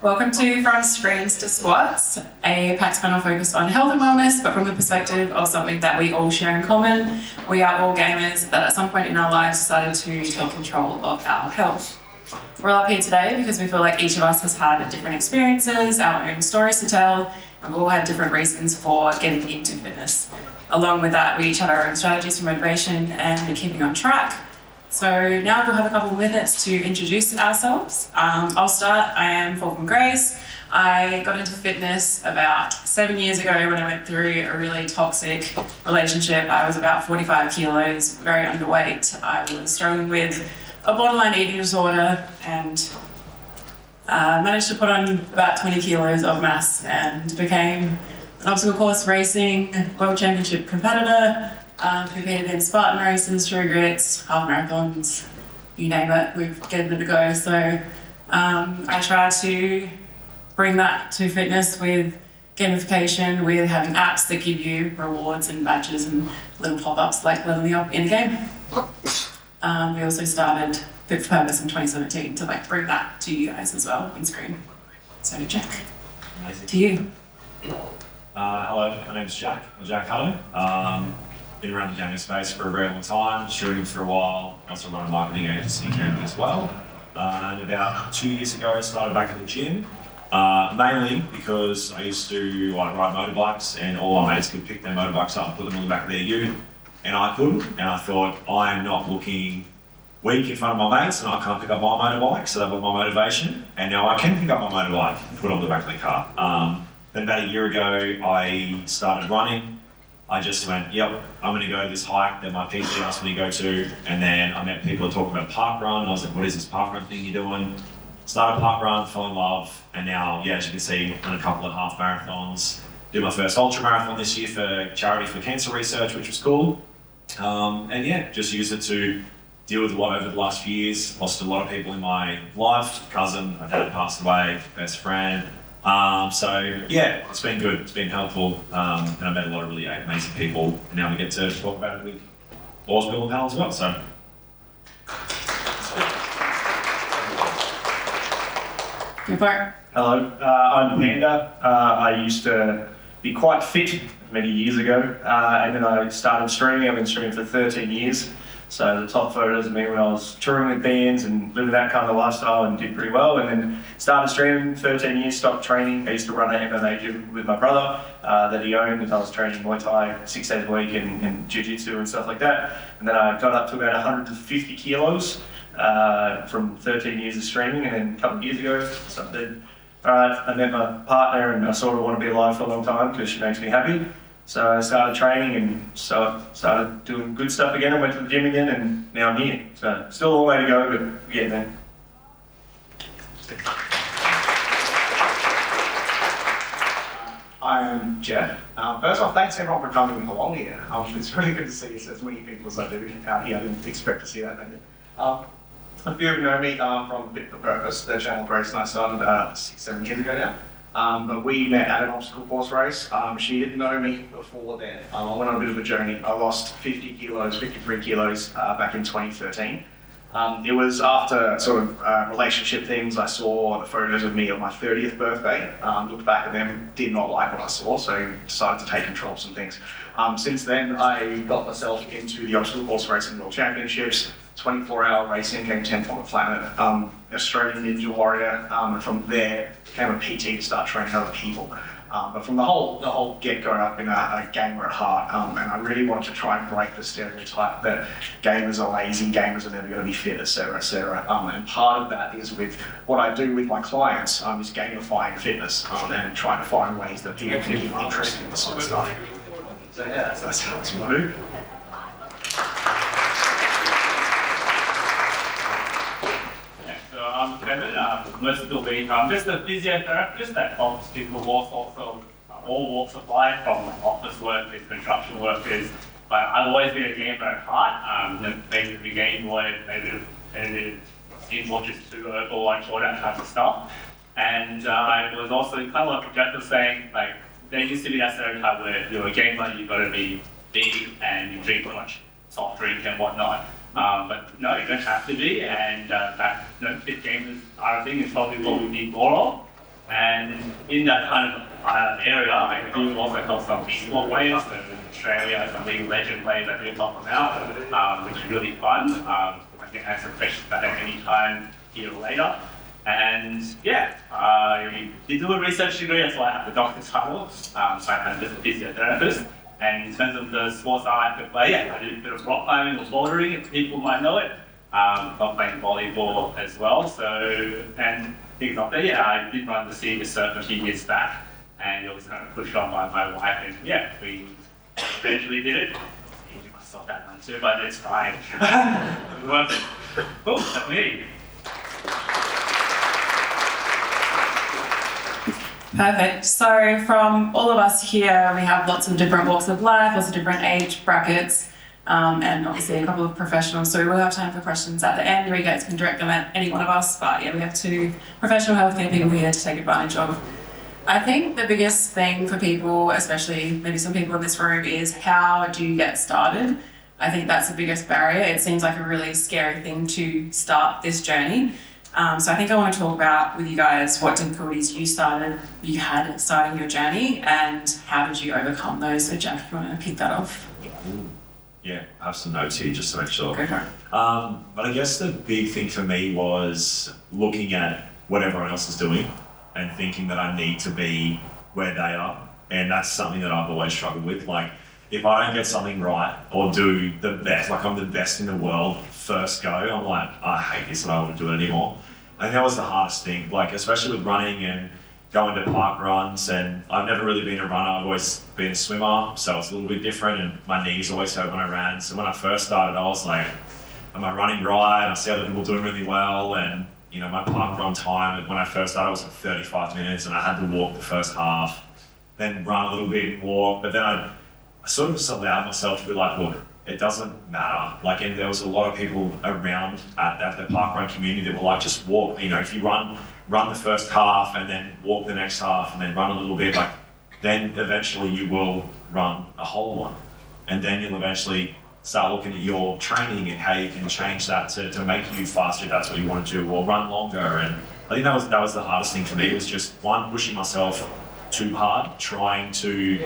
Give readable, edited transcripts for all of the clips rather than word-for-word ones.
Welcome to From Screens to Squats, a PAX panel focused on health and wellness, but from the perspective of something that we all share in common. We are all gamers that at some point in our lives decided to take control of our health. We're all up here today because we feel like each of us has had different experiences, our own stories to tell, and we've all had different reasons for getting into fitness. Along with that, we each had our own strategies for motivation and keeping on track. So now we'll have a couple of minutes to introduce ourselves. I'll start. I am Fulcrum Grace. I got into fitness about 7 years ago when I went through a really toxic relationship. I was about 45 kilos, very underweight. I was struggling with a borderline eating disorder and managed to put on about 20 kilos of mass and became an obstacle course racing world championship competitor. Competed in Spartan races, true grits, half marathons, you name it, we've given it a go. So I try to bring that to fitness with gamification, with having apps that give you rewards and badges and little pop-ups like leveling up in a game. We also started Fit for Purpose in 2017 to bring that to you guys as well in screen. So Jack, Amazing. To you. Hello, my name's Jack, or Jack Hutto. Been around the gaming space for a very long time, shooting for a while. I also run a marketing agency in Canada as well. And about 2 years ago, I started back at the gym, mainly because I used to ride motorbikes and all my mates could pick their motorbikes up and put them on the back of their ute, and I couldn't. And I thought, I am not looking weak in front of my mates and I can't pick up my motorbike, so that was my motivation. And now I can pick up my motorbike and put it on the back of the car. Then about a year ago, I started running. I just went, yep, I'm going to go to this hike that my PT asked me to go to. And then I met people talking about park run. I was like, what is this park run thing you're doing? Started park run, fell in love. And now, as you can see, I've done a couple of half marathons. Did my first ultra marathon this year for charity for cancer research, which was cool. Just used it to deal with a lot over the last few years. Lost a lot of people in my life. Cousin, my dad passed away, best friend. It's been good, it's been helpful, and I met a lot of really amazing people, and now we get to talk about it with Bill and Hal as well, so. Good part. Hello, I'm Panda. I used to be quite fit many years ago, and then I started streaming. I've been streaming for 13 years. So the top photos of me when I was touring with bands and living that kind of lifestyle and did pretty well. And then started streaming, 13 years, stopped training. I used to run an MMA gym with my brother that he owned, and I was training Muay Thai 6 days a week and Jiu-Jitsu and stuff like that. And then I got up to about 150 kilos from 13 years of streaming, and then a couple of years ago, I met my partner and I sort of want to be alive for a long time because she makes me happy. So I started training and started doing good stuff again. I went to the gym again and now I'm here. So still a long way to go, but yeah, man. I'm Jed. First off, thanks everyone for coming along here. It's really good to see as many people as I do out here. I didn't expect to see that many. A few of you know me from Fit for Purpose. The channel Grace and I started 6-7 years ago now. But we met at an obstacle course race. She didn't know me before then. I went on a bit of a journey. I lost 53 kilos back in 2013. It was after sort of relationship things. I saw the photos of me on my 30th birthday, looked back at them, did not like what I saw, so decided to take control of some things. Since then, I got myself into the obstacle course racing world championships, 24-hour racing, came 10th on the planet, Australian Ninja Warrior, and from there became a PT to start training other people. But from the whole get-go, I've been a gamer at heart, and I really wanted to try and break the stereotype that gamers are lazy, gamers are never going to be fit, etc., etc. And part of that is with what I do with my clients is gamifying fitness and trying to find ways that people can be interested in this sort of stuff. So yeah, that's what I do. I'm Kevin, most will be just a physiotherapist that helps people with also all walks of life, from office workers, construction workers. But I've always been a gamer at heart. Basically Game Boy, maybe in watches too, Overwatch, all that type of stuff. And I was also kind of like Jeff was saying, like there used to be that stereotype where you're a gamer, you've got to be big and you drink too much soft drink and whatnot. But no, you don't have to be, and that fit gamers are a thing, is probably what we need more of. And in that kind of area, I do also help some sport players in Australia, some league legend players that do help them out, which is really fun. I can answer questions at any time here or later. And yeah, I did do a research degree, that's why I have the doctor's title. So I'm just a physiotherapist. And in terms of the sports I like to play, yeah, I did a bit of rock climbing or bouldering, if people might know it. I'm playing volleyball as well. So, and things like that, yeah, I did run the senior cert a few years back. And it was kind of pushed on by my wife, and yeah, we eventually did it. I give myself that one too, but it's fine. It worked. Cool, that's me. Perfect. So from all of us here, we have lots of different walks of life, lots of different age brackets, and obviously a couple of professionals. So we will have time for questions at the end where you guys can direct them at any one of us. But yeah, we have 2 professional healthcare people here to take advantage of. I think the biggest thing for people, especially maybe some people in this room, is how do you get started? I think that's the biggest barrier. It seems like a really scary thing to start this journey. So I think I want to talk about with you guys what difficulties you had starting your journey and how did you overcome those. So Jack, if you want to pick that off. Yeah, I have some notes here just to make sure. Go for it. But I guess the big thing for me was looking at what everyone else is doing and thinking that I need to be where they are. And that's something that I've always struggled with. Like, if I don't get something right or do the best, like I'm the best in the world first go, I'm like, I hate this and I don't want to do it anymore. I think that was the hardest thing, like especially with running and going to park runs. And I've never really been a runner, I've always been a swimmer, so it's a little bit different, and my knees always hurt when I ran. So when I first started, I was like, am I running right? I see other people doing really well, and you know, my park run time when I first started was like 35 minutes, and I had to walk the first half, then run a little bit and walk. But then I sort of just allowed myself to be like, look, it doesn't matter. Like, and there was a lot of people around at the parkrun community that were like, just walk. You know, if you run the first half and then walk the next half and then run a little bit, like, then eventually you will run a whole one. And then you'll eventually start looking at your training and how you can change that to make you faster if that's what you want to do, or run longer. And I think that was the hardest thing for me, was just one, pushing myself too hard, trying to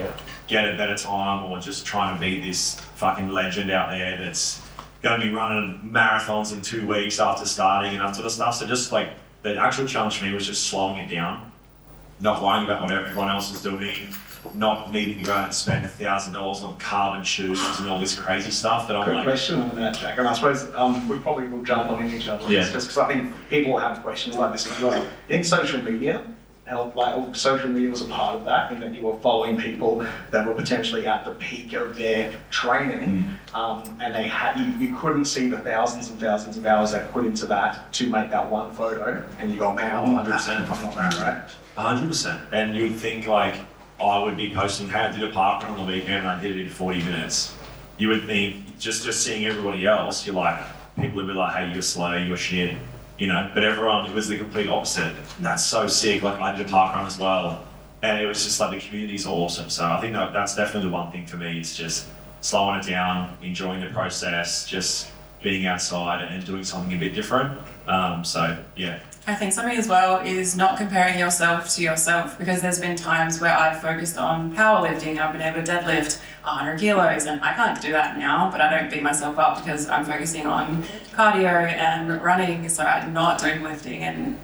get a better time, or just trying to be this fucking legend out there that's going to be running marathons in 2 weeks after starting and that sort of stuff. So just like the actual challenge for me was just slowing it down, not worrying about what everyone else is doing, not needing to go out and spend $1,000 on carbon shoes and all this crazy stuff that I'm Good like... question on that, Jack. And I suppose we probably will jump on each other. Yeah. Just because I think people have questions like this as well. I think social media social media was a part of that, in that you were following people that were potentially at the peak of their training, and they had you couldn't see the thousands and thousands of hours that put into that to make that one photo, and you go, man, I'm 100%, I'm not that, right? 100%. And you'd think like I would be posting, hey, I did a park run on the weekend and I did it in 40 minutes. You would think, just seeing everybody else, you're like, people would be like, hey, you're slow, you're shit. You know, but everyone, it was the complete opposite. And that's so sick. Like, I did a park run as well, and it was just like, the community's awesome. So I think that's definitely the one thing for me, is just slowing it down, enjoying the process, just being outside and doing something a bit different. So yeah. I think something as well is not comparing yourself to yourself, because there's been times where I've focused on powerlifting, I've been able to deadlift 100 kilos, and I can't do that now, but I don't beat myself up because I'm focusing on cardio and running, so I'm not doing lifting. And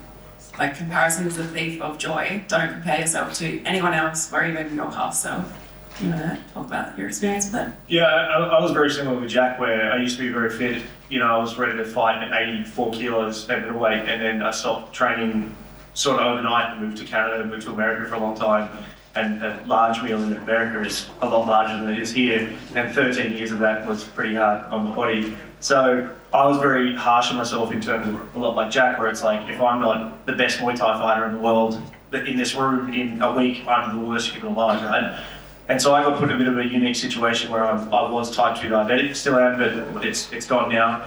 like, comparison is the thief of joy. Don't compare yourself to anyone else or even your past self. You want to talk about your experience with that? Yeah, I was very similar with Jack, where I used to be very fit. You know, I was ready to fight at 84 kilos at middleweight, and then I stopped training sort of overnight and moved to Canada, moved to America for a long time. And a large meal in America is a lot larger than it is here, and 13 years of that was pretty hard on the body. So I was very harsh on myself in terms of a lot like Jack, where it's like, if I'm not the best Muay Thai fighter in the world, in this room in a week, I'm the worst human alive, right? And so I got put in a bit of a unique situation where I was type 2 diabetic, still am, but it's gone now.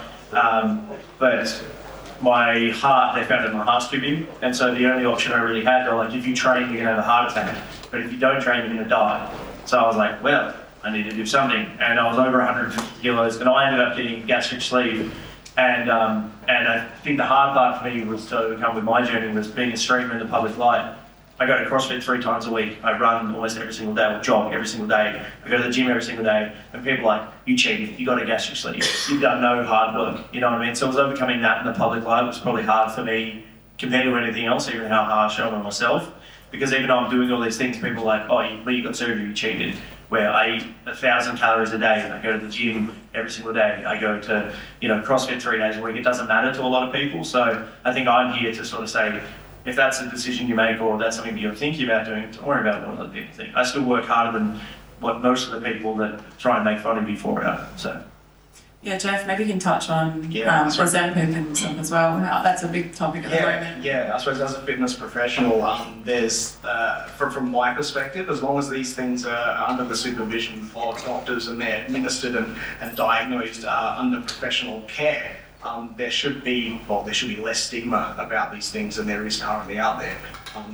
But my heart, they found that my heart's too big, and so the only option I really had, they're like, if you train, you're gonna have a heart attack, but if you don't train, you're gonna die. So I was like, well, I need to do something, and I was over 150 kilos, and I ended up getting gastric sleeve. And I think the hard part for me was to overcome with my journey was being a streamer in the public light. I go to CrossFit 3 times a week. I run almost every single day, or jog every single day. I go to the gym every single day. And people are like, you cheated, you got to gas your sleeve. You've done no hard work, you know what I mean? So I was overcoming that in the public life. It was probably hard for me compared to anything else, even how harsh I am on myself. Because even though I'm doing all these things, people are like, oh, you got surgery, you cheated. Where I eat 1,000 calories a day, and I go to the gym every single day. I go to, CrossFit 3 days a week. It doesn't matter to a lot of people. So I think I'm here to sort of say, if that's a decision you make or that's something that you're thinking about doing, don't worry about what other people think. I still work harder than what most of the people that try and make fun of me for it are. So. Yeah, Jeff, maybe you can touch on Ozempic and stuff as well. That's a big topic at the moment. Yeah, I suppose as a fitness professional, there's, from my perspective, as long as these things are under the supervision of doctors and they're administered and diagnosed under professional care, there should be less stigma about these things than there is currently out there.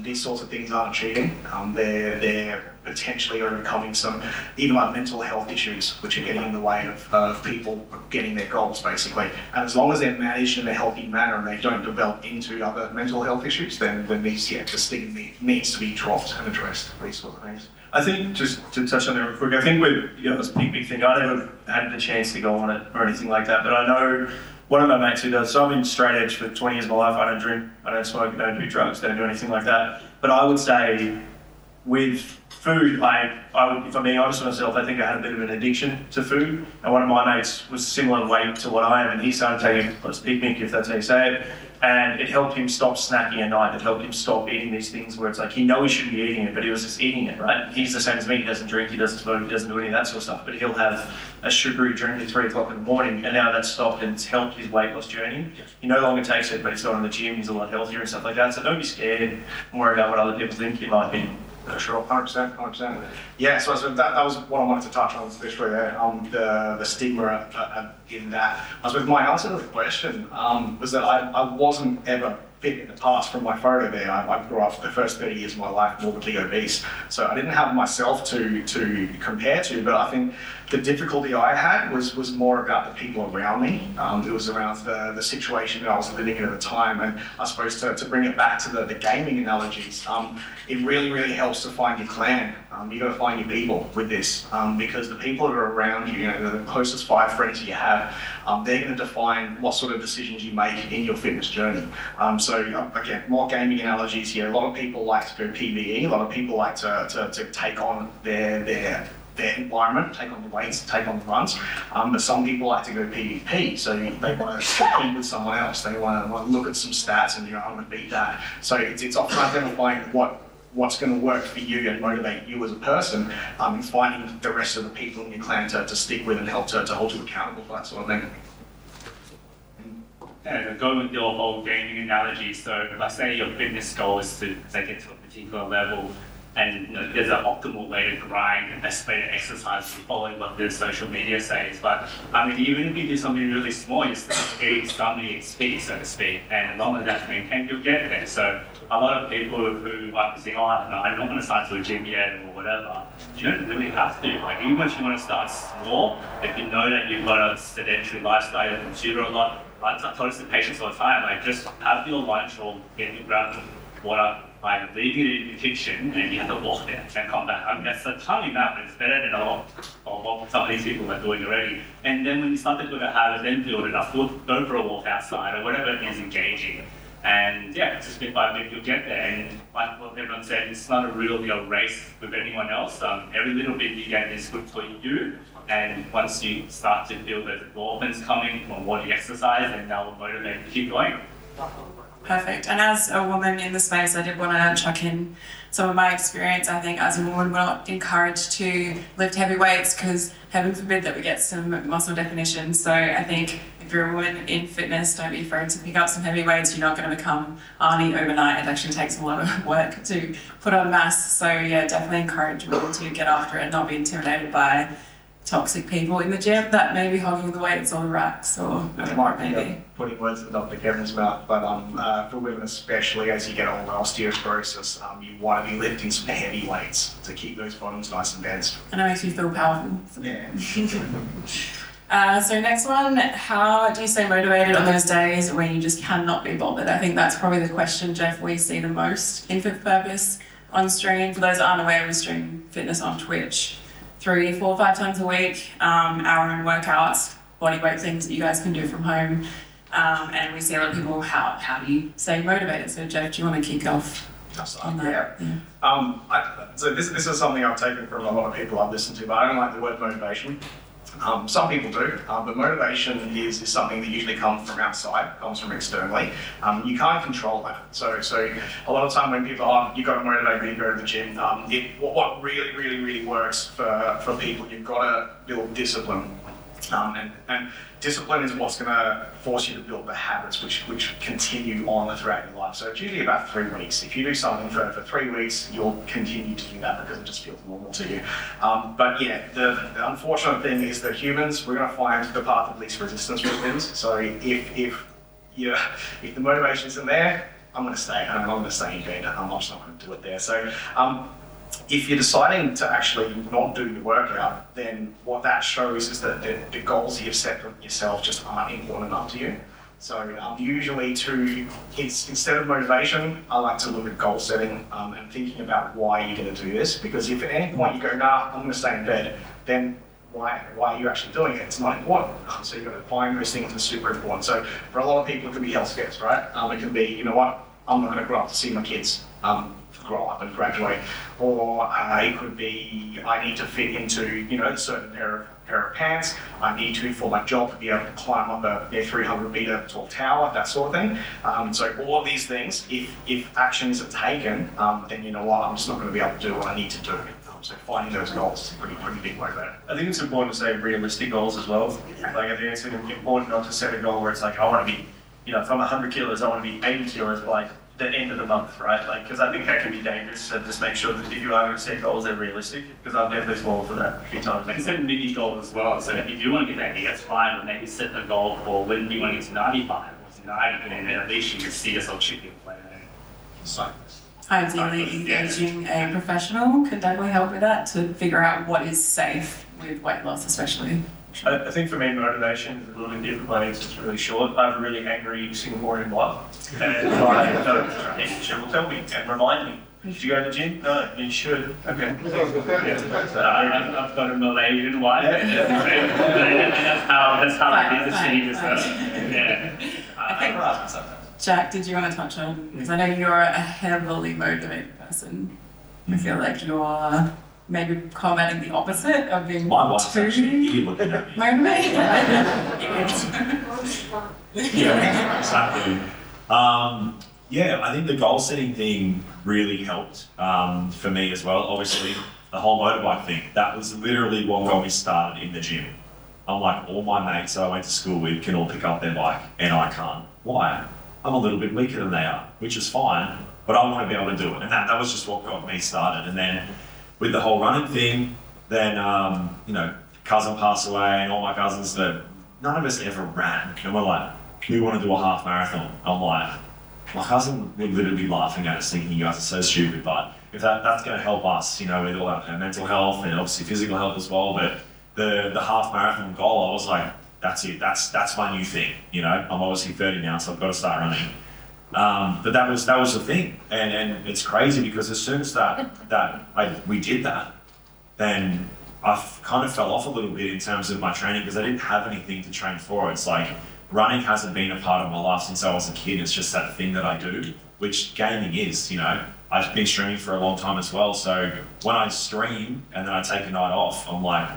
These sorts of things aren't cheating. They're potentially overcoming some even like mental health issues which are getting in the way of people getting their goals basically. And as long as they're managed in a healthy manner and they don't develop into other mental health issues, then the stigma needs to be dropped and addressed, these sorts of things. I think, just to touch on that real quick, I think it's a big thing. I never had the chance to go on it or anything like that, but I know one of my mates who does. So I've been straight edge for 20 years of my life. I don't drink, I don't smoke, I don't do drugs, don't do anything like that. But I would say with food, I would, if I'm being honest with myself, I think I had a bit of an addiction to food. And one of my mates was similar weight to what I am, and he started taking picnic, if that's how you say it. And it helped him stop snacking at night. It helped him stop eating these things where it's like, he knows he shouldn't be eating it, but he was just eating it, right? He's the same as me. He doesn't drink, he doesn't smoke, he doesn't do any of that sort of stuff, but he'll have a sugary drink at 3 o'clock in the morning, and now that's stopped and it's helped his weight loss journey. He no longer takes it, but he's gone to the gym, he's a lot healthier and stuff like that. So don't be scared and worry about what other people think you might be. For sure, 100%. Yeah, so that was what I wanted to touch on, especially there, the stigma in that. I suppose my answer to the question was that I wasn't ever fit in the past. From my photo there, I grew up for the first 30 years of my life morbidly obese, so I didn't have myself to compare to, but I think the difficulty I had was more about the people around me. It was around the situation that I was living in at the time, and I suppose to bring it back to the gaming analogies, it really helps to find your clan. You got to find your people with this, because the people that are around you, the closest 5 friends you have, they're going to define what sort of decisions you make in your fitness journey. So again, more gaming analogies here. A lot of people like to go PvE. A lot of people like to take on their environment, take on the weights, take on the runs. But some people like to go PvP, so they want to compete with someone else. They want to look at some stats and I'm going to beat that. So it's often identifying what's going to work for you and motivate you as a person, and finding the rest of the people in your clan to stick with and help to hold you accountable for that sort of thing. And going with your whole gaming analogy, so let's say your fitness goal is to take it to a particular level, and there's an optimal way to grind and best way to exercise following what the social media says. But I mean, even if you do something really small, you're still getting some speed, so to speak, and as long as that's maintained, you'll get there. So a lot of people who like to say, oh, I don't want to start to a gym yet or whatever, you don't really have to. Like, even if you want to start small, if you know that you've got a sedentary lifestyle, a computer a lot, I tell this to patients all the time, like, just have your lunch or get your grab water, like, leaving it in the kitchen and you have to walk there and come back. I mean, that's a tiny amount, but it's better than a lot of what some of these people are doing already. And then when you start to build a habit, then build it up, go for a walk outside or whatever is engaging. And yeah, it's just bit by bit you'll get there. And like what everyone said, it's not a real race with anyone else. Every little bit you get is good for you. And once you start to feel those endorphins coming from what you exercise, then that will motivate you to keep going. Perfect. And as a woman in the space, I did want to chuck in some of my experience. I think as a woman, we're not encouraged to lift heavy weights because heaven forbid that we get some muscle definition. So I think if you're a woman in fitness, don't be afraid to pick up some heavy weights. You're not going to become Arnie overnight. It actually takes a lot of work to put on mass. So yeah, definitely encourage women to get after it and not be intimidated by toxic people in the gym that may be hogging the weights or the racks or whatever it may be. Putting words in Dr. Kevin's mouth, but for women especially, as you get older, osteoporosis, you want to be lifting some heavy weights to keep those bottoms nice and dense. And it makes you feel powerful. Yeah. So next one, how do you stay motivated on those days when you just cannot be bothered? I think that's probably the question, Jeff, we see the most in fit for purpose. on stream. For those that aren't aware, we stream fitness on Twitch 3, 4, 5 times a week, our own workouts, body weight things that you guys can do from home. And we see a lot of people, how do you stay motivated? So Jeff, do you want to kick off on that? Yeah. So this is something I've taken from a lot of people I've listened to, but I don't like the word motivation. Some people do, but motivation is something that usually comes from outside, comes from externally. You can't control that. So a lot of time when people are, you've got to motivate me to go to the gym, what really works for people, you've got to build discipline. And discipline is what's going to force you to build the habits which continue on throughout your life. So it's usually about 3 weeks. If you do something for 3 weeks, you'll continue to do that because it just feels normal to you. But yeah, the unfortunate thing is that humans, we're going to find the path of least resistance with things. So if the motivation isn't there, I'm going to stay home. I'm going to stay in bed. I'm just not going to do it there. So if you're deciding to actually not do your workout, then what that shows is that the goals that you've set for yourself just aren't important enough to you. So usually instead of motivation, I like to look at goal setting and thinking about why you're going to do this. Because if at any point you go, nah, I'm going to stay in bed, then why are you actually doing it? It's not important. So you've got to find those things that are super important. So for a lot of people, it could be health scares, right? It can be, you know what, I'm not going to grow up to see my kids grow up and graduate. Or it could be, I need to fit into, a certain pair of pants. I need to, for my job, to be able to climb up a 300-meter tall tower, that sort of thing. So all of these things, if action isn't taken, then you know what, I'm just not going to be able to do what I need to do. So finding those goals is a pretty big motivator. I think it's important to say realistic goals as well. Like I think it's important not to set a goal where it's like, I want to be, if I'm 100 kilos, I want to be 80 kilos by like the end of the month, right? Because I think that can be dangerous. So just make sure that if you are going to set goals, they're realistic. Because I've definitely fallen for that a few times. And set mini goals as well. So if you want to get that ES5, maybe set the goal for when you want to get to 95 or to 90, and then at least you can see yourself chipping away there. So. Ideally, engaging a professional can definitely help with that, to figure out what is safe with weight loss, especially. I think for me, motivation is a little bit different. My answer is really short. I have a really angry Singaporean wife, and she will tell me and remind me. Did you go to the gym? No, you should. Okay. I've got a Malaysian wife. That's how it is to see yourself. Yeah. I think, Jack, did you want to touch on, because I know you're a heavily motivated person. I feel like you're maybe commenting the opposite of being my wife's too actually looking at me. motivated. Yeah, exactly. I think the goal setting thing really helped for me as well. Obviously, the whole motorbike thing, that was literally what got me started in the gym. I'm like, all my mates that I went to school with can all pick up their bike and I can't. Why? I'm a little bit weaker than they are, which is fine, but I want to be able to do it. And that was just what got me started. And then with the whole running thing, then, cousin passed away and all my cousins, none of us ever ran. And we're like, we want to do a half marathon. I'm like, my cousin would literally be laughing at us thinking you guys are so stupid, but if that's going to help us, with all our mental health and obviously physical health as well, but the half marathon goal, I was like, that's it, that's my new thing, I'm obviously 30 now, so I've got to start running. But that was the thing, and it's crazy because as soon as we did that, then I kind of fell off a little bit in terms of my training because I didn't have anything to train for. It's like running hasn't been a part of my life since I was a kid. It's just that thing that I do, which gaming is. I've been streaming for a long time as well. So when I stream and then I take a night off, I'm like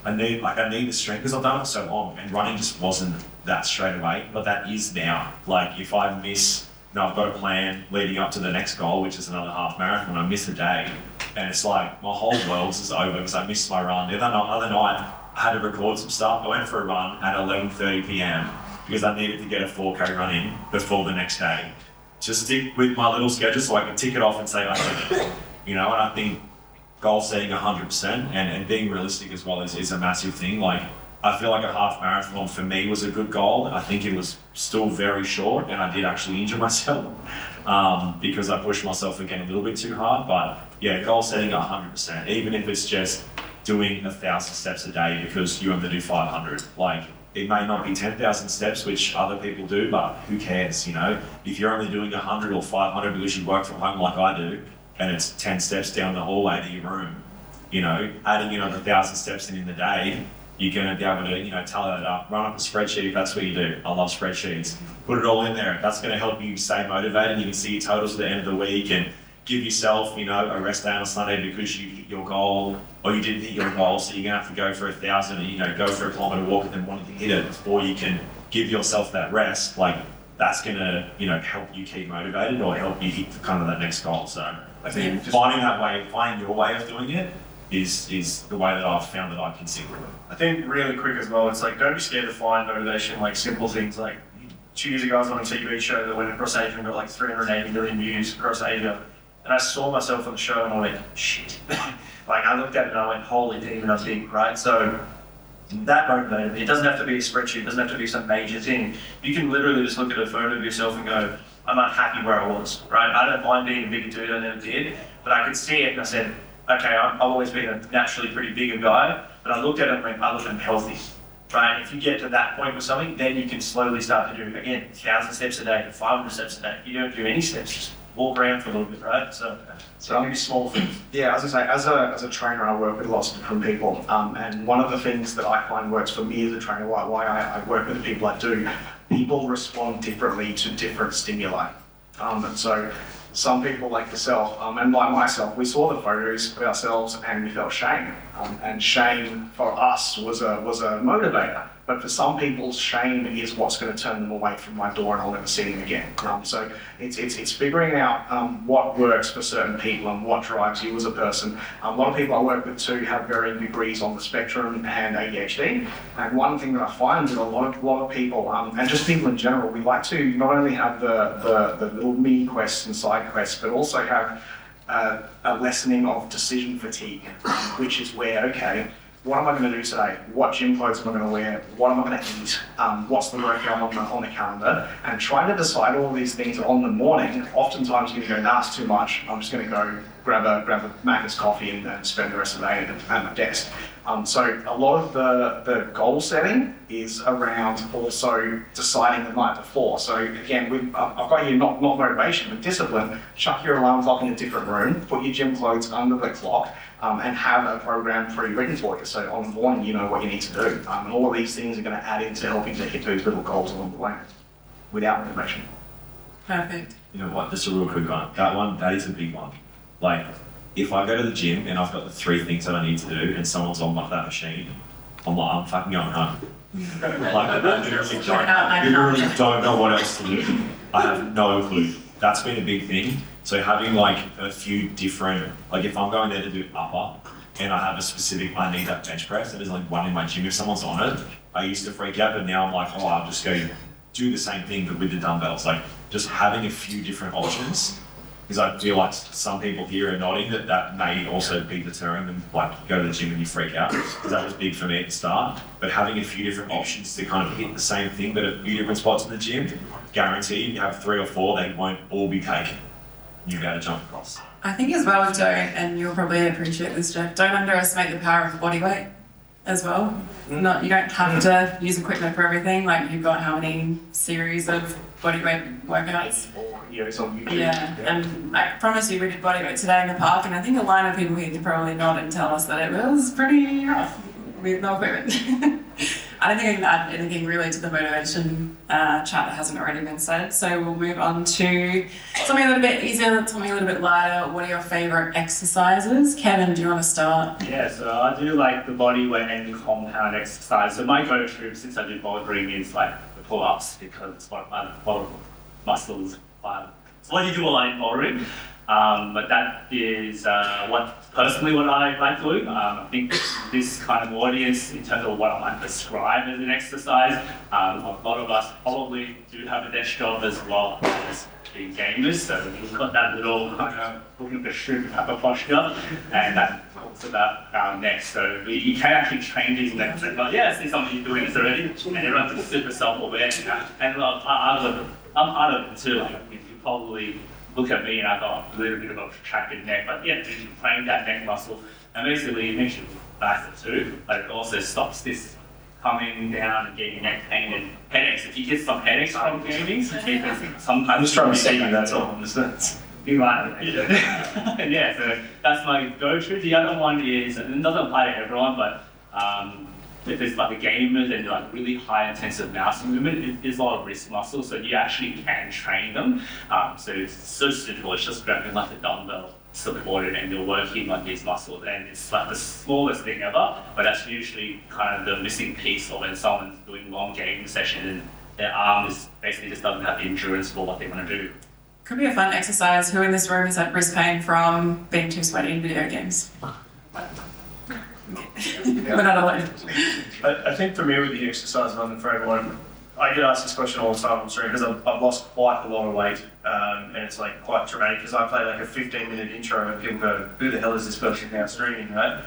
I need the stream because I've done it for so long, and running just wasn't that straight away, but that is now. Like if I miss, I've got a plan leading up to the next goal, which is another half marathon. I miss a day, and it's like my whole world's is over because I missed my run. The other night, I had to record some stuff. I went for a run at 11:30 p.m. because I needed to get a 4K run in before the next day. Just stick with my little schedule so I can tick it off and say I did it. And I think goal setting 100% and being realistic as well is a massive thing. Like I feel like a half marathon for me was a good goal. I think it was still very short and I did actually injure myself because I pushed myself again a little bit too hard. But yeah, goal setting 100%, even if it's just doing 1,000 steps a day because you only do 500. Like it may not be 10,000 steps, which other people do, but who cares, If you're only doing 100 or 500 because you work from home like I do, and it's 10 steps down the hallway to your room, you know, adding another 1,000 steps in the day, you're going to be able to, you know, tally that up, run up a spreadsheet if that's what you do. I love spreadsheets. Put it all in there. That's going to help you stay motivated. You can see your totals at the end of the week and give yourself, you know, a rest day on a Sunday because you hit your goal or you didn't hit your goal. So you're going to have to go for 1,000 and, you know, go for a kilometre walk and then wanting to hit it before you can give yourself that rest. Like, that's going to, you know, help you keep motivated or help you hit kind of that next goal. So I think finding that way, finding your way of doing it is the way that I've found that I can stick with it. I think really quick as well, it's like, don't be scared to find motivation, like simple things like 2 years ago I was on a TV show that went across Asia and got like 380 million views across Asia. And I saw myself on the show and I went, shit. Like I looked at it and I went, holy demon, I'm big, right? So that motivated me. It doesn't have to be a spreadsheet, it doesn't have to be some major thing. You can literally just look at a photo of yourself and go, I'm unhappy where I was, right? I don't mind being a bigger dude, I never did, but I could see it and I said, okay, I've always been a naturally pretty bigger guy, but I looked at it and went, I look, I'm healthy, right? If you get to that point with something, then you can slowly start to do, again, 1,000 steps a day, 500 steps a day. You don't do any steps, just walk around for a little bit, right? So maybe small things. Yeah, as I say, as a trainer, I work with lots of different people, and one of the things that I find works for me as a trainer, why I work with the people I do, people respond differently to different stimuli. And so some people like yourself, and like myself, we saw the photos of ourselves and we felt shame. And shame for us was a motivator. But for some people, shame is what's going to turn them away from my door and I'll never see them again. So it's figuring out what works for certain people and what drives you as a person. A lot of people I work with too have varying degrees on the spectrum and ADHD. And one thing that I find with a lot of people, and just people in general, we like to not only have the little mini quests and side quests, but also have a lessening of decision fatigue, which is where, okay, what am I going to do today? What gym clothes am I going to wear? What am I going to eat? What's the workout on the calendar? And trying to decide all these things on the morning, oftentimes you're going to go, nah, it's too much. I'm just going to go grab a Macca's coffee and spend the rest of the day at my desk. So a lot of the goal setting is around also deciding the night before. So again, I've got here not motivation, but discipline. Chuck your alarm clock in a different room, put your gym clothes under the clock, and have a program pre-written for you. So on the morning, you know what you need to do. And all of these things are going to add into helping to hit those little goals along the way without motivation. Perfect. You know what, just a real quick one. That is a big one. Like, if I go to the gym and I've got the 3 things that I need to do and someone's on like that machine, I'm fucking going home. Like, I literally don't know what else to do. I have no clue. That's been a big thing. So having like a few different, like if I'm going there to do upper and I have a specific, I need that bench press, and there's like one in my gym, if someone's on it, I used to freak out, but now I'm like, oh, I'll just go do the same thing but with the dumbbells. Like just having a few different options, because I feel like some people here are nodding that may also be deterring them, like go to the gym and you freak out, because that was big for me at the start. But having a few different options to kind of hit the same thing but at a few different spots in the gym, guaranteed you have 3 or 4, they won't all be taken. You got to jump across. I think as well, and you'll probably appreciate this, Jeff, don't underestimate the power of body weight as well. You don't have to use equipment for everything. Like you've got how many series of body weight workouts? It's on YouTube. Yeah, and I promise you we did body weight today in the park, and I think a line of people here could probably nod and tell us that it was pretty rough with no equipment. I don't think I can add anything really to the motivation chat that hasn't already been said. So we'll move on to something a little bit easier, something a little bit lighter. What are your favourite exercises? Kevin, do you want to start? Yeah, so I do like the body weight and compound exercise. So my go-to since I do bouldering is like the pull-ups, because it's one of my muscles. It's what you do a lot in bouldering. But that is what I like doing. I think this kind of audience, in terms of what I might describe as an exercise, a lot of us probably do have a desk job as well as being gamers, so we've got that little looking for shrimp type of posture, and that talks about our neck. So you can actually train these necks. But yeah, I see some of you doing this already, and everyone's just super self-aware. And I'm part of it too. Like, you probably look at me and I've got a little bit of a protracted neck, but yeah, you train that neck muscle. And basically it makes you faster too, but it also stops this coming down and getting neck pain and headaches. If you get some headaches from gaming, sometimes I'm just trying to say that's all. You might. Yeah, so that's my go-to. The other one is, and it doesn't apply to everyone, but if it's like a gamers and like really high intensive mouse movement, it is a lot of wrist muscles, so you actually can train them. So it's so simple, it's just grabbing like a dumbbell supported and you're working like these muscles, and it's like the smallest thing ever, but that's usually kind of the missing piece of when someone's doing long gaming session and their arm is basically just doesn't have the endurance for what they want to do. Could be a fun exercise. Who in this room has had wrist pain from being too sweaty in video games? We're not alone. I think for me with the exercise, and for everyone, I get asked this question all the time on stream because I've lost quite a lot of weight, and it's like quite dramatic because I play like a 15-minute intro and people go, who the hell is this person now streaming, right?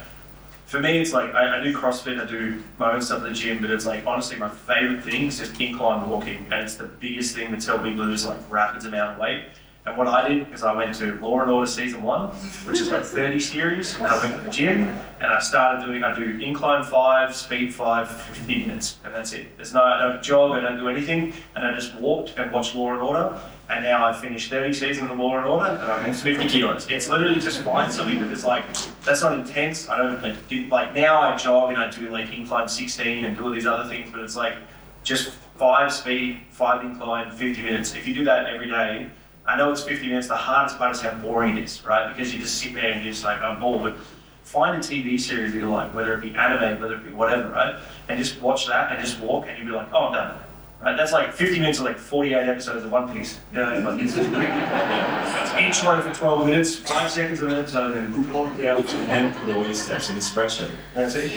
For me, it's like I do CrossFit, I do my own stuff at the gym, but it's like honestly my favorite thing is just incline walking, and it's the biggest thing that's helped me lose like rapid amount of weight. And what I did is I went to Law and Order Season 1, which is like 30 series, and I went to the gym, and I do incline 5, speed 5, 15 minutes, and that's it. I don't jog, I don't do anything, and I just walked and watched Law and Order, and now I've finished 30 seasons of Law and Order, and I've lost 50 kilos. It's literally just fine something because like, that's not intense. I don't like now I jog and I do like incline 16 and do all these other things, but it's like just 5 speed, 5 incline, 50 minutes. If you do that every day, I know it's 50 minutes, the hardest part is how boring it is, right? Because you just sit there and you're just like, I'm bored. But find a TV series you like, whether it be anime, whether it be whatever, right? And just watch that and just walk and you'll be like, oh, I'm done. Right? That's like 50 minutes of like 48 episodes of One Piece. You know, like it's each one for 12 minutes, 5 seconds of an episode, and then walk out And put all your steps in the spreadsheet. that's it.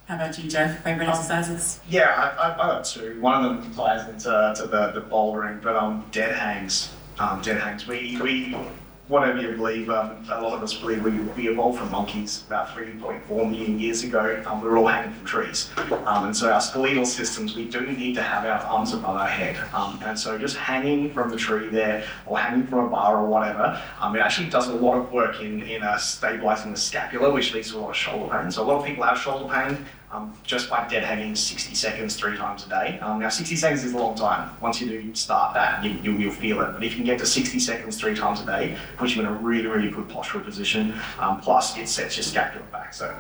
How about you, Jeff? Favorite exercises? Yeah, I got two. One of them ties into the bouldering, but dead hangs. Dead hangs. We whatever you believe, a lot of us believe we evolved from monkeys about 3.4 million years ago. We were all hanging from trees. And so our skeletal systems, we do need to have our arms above our head. And so just hanging from the tree there, or hanging from a bar or whatever, it actually does a lot of work in stabilizing the scapula, which leads to a lot of shoulder pain. So a lot of people have shoulder pain just by dead hanging 60 seconds 3 times a day. Now 60 seconds is a long time. Once you do start that, you'll feel it. But if you can get to 60 seconds 3 times a day, it puts you in a really, really good postural position. Plus it sets your scapula back. So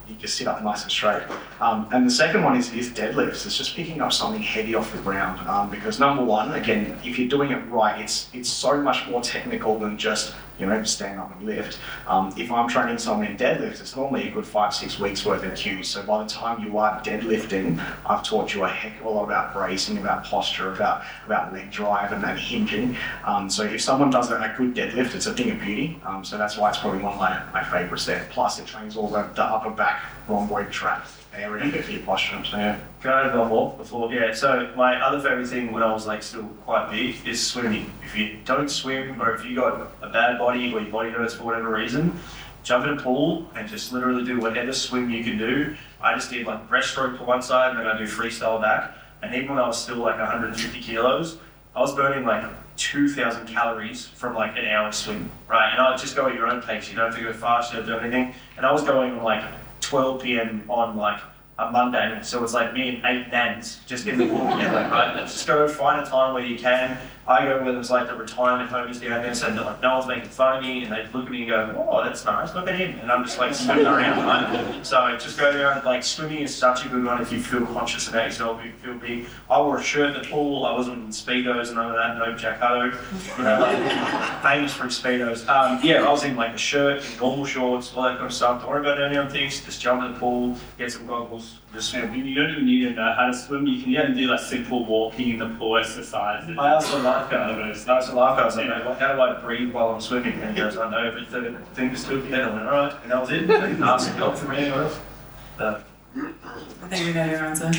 you just sit up nice and straight. And the second one is deadlifts. It's just picking up something heavy off the ground. Because number one, again, if you're doing it right, it's so much more technical than just stand up and lift. If I'm training someone in deadlift, it's normally a good 5-6 weeks worth of cues. So by the time you are deadlifting, I've taught you a heck of a lot about bracing, about posture, about leg drive and hinging. So if someone does a good deadlift, it's a thing of beauty. So that's why it's probably one of my favourites there. Plus it trains all the upper back rhomboid trap area for your posture. So yeah. Can I go off before? Yeah, so my other favourite thing when I was like still quite big is swimming. If you don't swim, or if you got a bad body or your body hurts for whatever reason, jump in a pool and just literally do whatever swim you can do. I just did like breaststroke to one side and then I do freestyle back. And even when I was still like 150 kilos, I was burning like 2,000 calories from like an hour swim, right? And I would just go at your own pace. You don't have to go fast, you don't have to do anything. And I was going on like 12 p.m. on like a Monday, so it's like me and 8 nans just in the pool together, right? Just go find a time where you can. I go where there's like the retirement homies down there, so like no one's making fun of me, and they look at me and go, oh, that's nice, look at him. And I'm just like swimming around, right? So just go there and like swimming is such a good one if you feel conscious about yourself, if you feel big. I wore a shirt in the pool, I wasn't in Speedos and none of that, no Jacko, like, famous for Speedos. Yeah, I was in like a shirt, in normal shorts, all that kind of stuff. Don't worry about any other things, just jump in the pool, get some goggles. You don't even need to know how to swim. You can even do like simple walking in the pool exercises. I asked the lifeguard. I was like, how do I breathe while I'm swimming? And he goes, I know everything to do. And I went, all right. And that was it. I didn't ask him help from anyone else. I think we know your answer.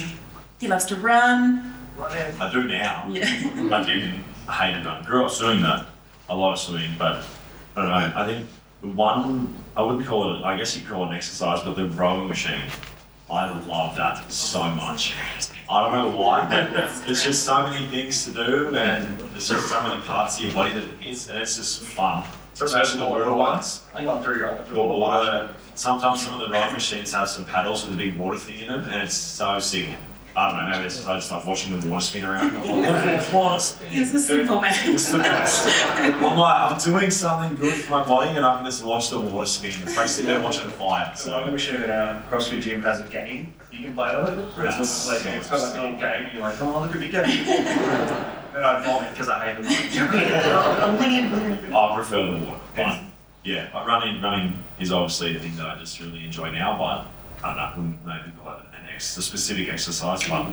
He loves to run. I do now. Yeah. I didn't hate it. I grew up swimming though. A lot of swimming, but I don't know. I think one, I wouldn't call it, I guess you'd call it an exercise, but the rowing machine. I love that so much. I don't know why, but there's just so many things to do and there's just so many parts of your body that it is, and it's just fun. Especially the water ones. I got through Water. Sometimes some of the rowing machines have some paddles with a big water thing in them, and it's so sick. I don't know, maybe it's, I just like watching the water spin around. Water spin. He's a simple man. It's the best. I'm like, I'm doing something good for my body and I can just watch the water spin. It's like sitting there watching the fire. So I'm going to show that CrossFit gym has a game you can play on it. It's like it's got like a little game and you're like, oh, look at me go. And I vomit because I hate it. I prefer the water. But yeah, like running is obviously a thing that I just really enjoy now, but I don't know, maybe call it a specific exercise, but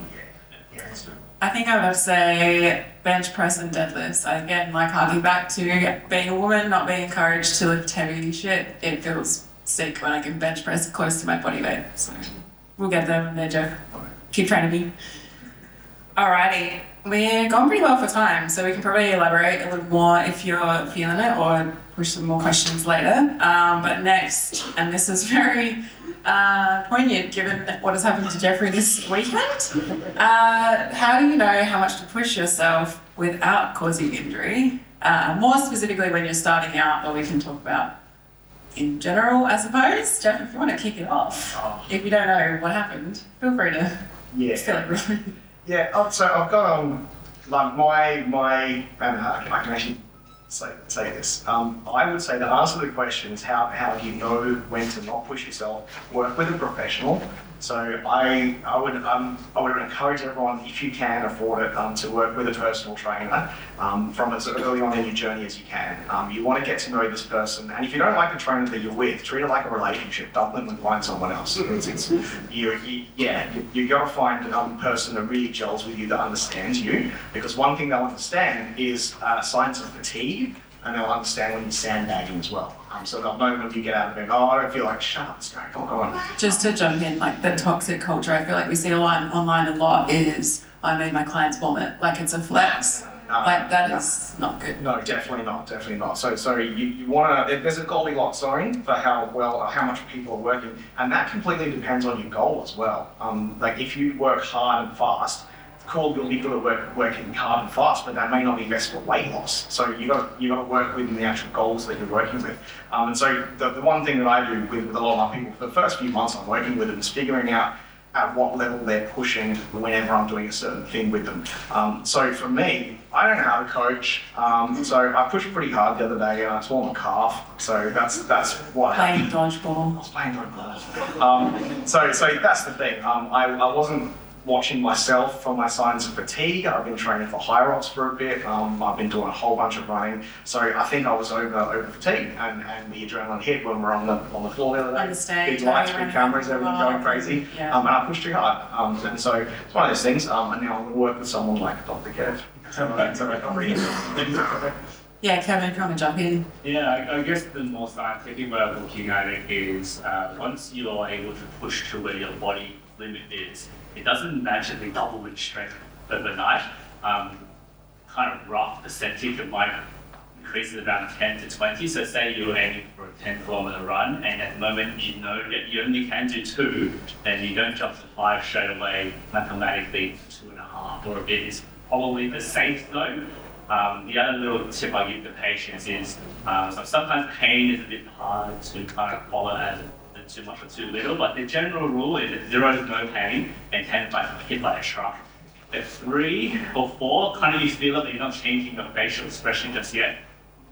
yeah, it's good. I think I would have to say bench press and deadlifts. Again, like harking back to being a woman, not being encouraged to lift heavy shit, it feels sick when I can bench press close to my body weight. So we'll get there one day, Jeff. Keep training me. Alrighty, we're gone pretty well for time, so we can probably elaborate a little more if you're feeling it or push some more questions later. But next, and this is very poignant given what has happened to Jeffrey this weekend. How do you know how much to push yourself without causing injury? More specifically when you're starting out, but we can talk about in general, I suppose. Jeff, if you want to kick it off, if you don't know what happened, feel free to feel like really. Yeah, so I've got like my and I can actually say this. I would say the answer to the question is how do you know when to not push yourself? Work with a professional. So I would encourage everyone, if you can afford it, to work with a personal trainer from as early on in your journey as you can. You want to get to know this person, and if you don't like the trainer that you're with, treat it like a relationship. Don't let them find someone else. You got to find a person that really gels with you, that understands you, because one thing they'll understand is signs of fatigue. And they'll understand when you're sandbagging as well. So they'll know when you get out of bed, I don't feel like, shut up, let's go, go on. Just to jump in, like the toxic culture, I feel like we see online a lot is, I made my clients vomit, like it's a flex. Like that is not good. No, definitely not. So you want to, there's a Goldilocks zone for how much people are working, and that completely depends on your goal as well. Like if you work hard and fast, cool, you'll be good at working hard and fast, but that may not be best for weight loss. So you got to work within the actual goals that you're working with. And so the one thing that I do with a lot of my people for the first few months I'm working with them is figuring out at what level they're pushing whenever I'm doing a certain thing with them. So for me, I don't know how to coach. So I pushed pretty hard the other day and I tore my calf. So that's what happened. Playing dodgeball. I was playing dodgeball. So that's the thing. I wasn't watching myself for my signs of fatigue. I've been training for high rocks for a bit. I've been doing a whole bunch of running. So I think I was over fatigued and the adrenaline hit when we're on the floor the other day. Understand. Big lights, big cameras, everything going crazy. Yeah. And I pushed too hard. And so it's one of those things. And now I'm going to work with someone like Dr. Kev. Yeah, Kevin, if you want to jump in. Yeah, I guess the more scientific way of looking at it is once you're able to push to where your body limit is, it doesn't magically double in strength overnight. Kind of rough percentage, it might increase it around 10 to 20. So say you're aiming for a 10-kilometer run, and at the moment you know that you only can do 2, and you don't jump to 5 straight away. Mathematically, 2.5 or a bit is probably the safe zone. The other little tip I give the patients is so sometimes pain is a bit hard to kind of follow as too much or too little, but the general rule is that 0 is no pain and 10 is like hit by a truck. At 3 or 4, kind of you feel it, but you're not changing your facial expression just yet.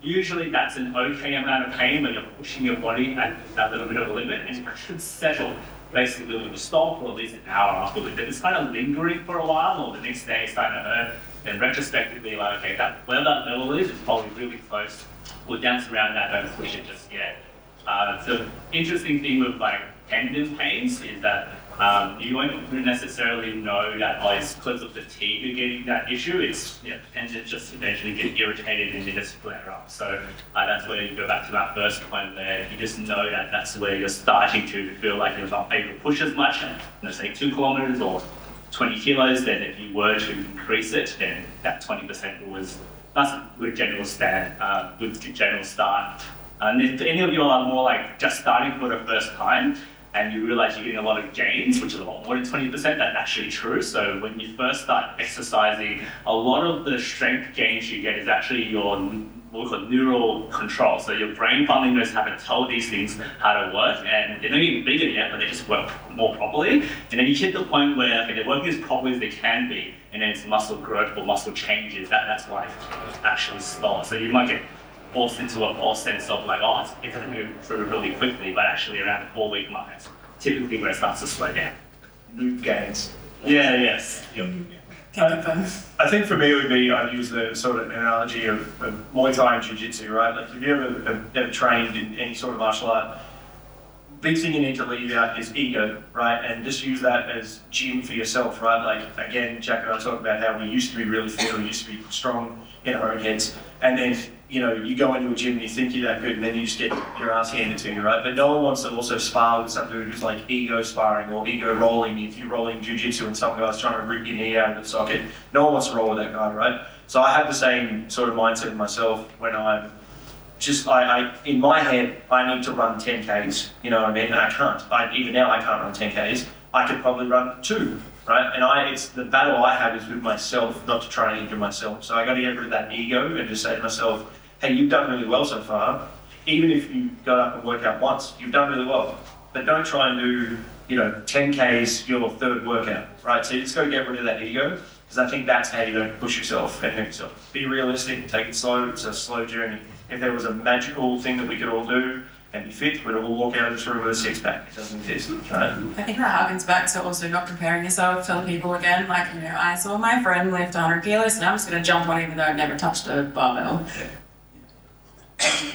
Usually that's an okay amount of pain when you're pushing your body at that little bit of a limit, and it should settle basically when you stop for at least an hour afterwards. If it's kind of lingering for a while or the next day it's starting to hurt, then retrospectively like, okay, where that level is, it's probably really close. We'll dance around that, don't push it just yet. The interesting thing with like tendon pains is that you won't necessarily know that it's because of fatigue you're getting that issue. It's tendons just eventually get irritated and they just flare up. So that's where you go back to that first point there. You just know that that's where you're starting to feel like you're not able to push as much. Say 2 kilometers or 20 kilos. Then if you were to increase it, then that 20% that's a good general start. And if any of you are more like just starting for the first time and you realize you're getting a lot of gains, which is a lot more than 20%, that's actually true. So when you first start exercising, a lot of the strength gains you get is actually your what we call neural control. So your brain finally knows how to tell these things how to work, and they're not even bigger yet, but they just work more properly. And then you hit the point where okay, they're working as properly as they can be, and then it's muscle growth or muscle changes. That's why it actually slower. So you might get forced into a false sense of like, oh, it's going to move through really quickly, but actually around the 4-week mark, it's typically where it starts to slow down. Move gains. Yeah, yes. Yep. I think for me it would be, I'd use the sort of analogy of Muay Thai and Jiu-Jitsu, right? Like if you ever trained in any sort of martial art, big thing you need to leave out is ego, right? And just use that as gym for yourself, right? Like again, Jack and I talked about how we used to be really fit, we used to be strong in our own heads, and then you go into a gym and you think you're that good, and then you just get your ass handed to you, right? But no one wants to also spar with something who's like ego sparring or ego rolling. If you're rolling jiu-jitsu and some guy's trying to rip your knee out of the socket, no one wants to roll with that guy, right? So I have the same sort of mindset myself when I'm just, in my head, I need to run 10Ks, you know what I mean? And I can't. Even now I can't run 10Ks. I could probably run 2. Right, and it's the battle I have is with myself, not to try and injure myself. So I got to get rid of that ego and just say to myself, "Hey, you've done really well so far. Even if you got up and worked out once, you've done really well. But don't try and do, 10Ks your third workout, right? So you just got to get rid of that ego, because I think that's how you don't push yourself and hurt yourself. Be realistic, take it slow. It's a slow journey. If there was a magical thing that we could all do and be fit, we'd all walk out of this room with a six-pack. It doesn't exist, right? I think that harkens back to also not comparing yourself to other people again. Like, I saw my friend lift 100 kilos and I'm just going to jump on even though I've never touched a barbell.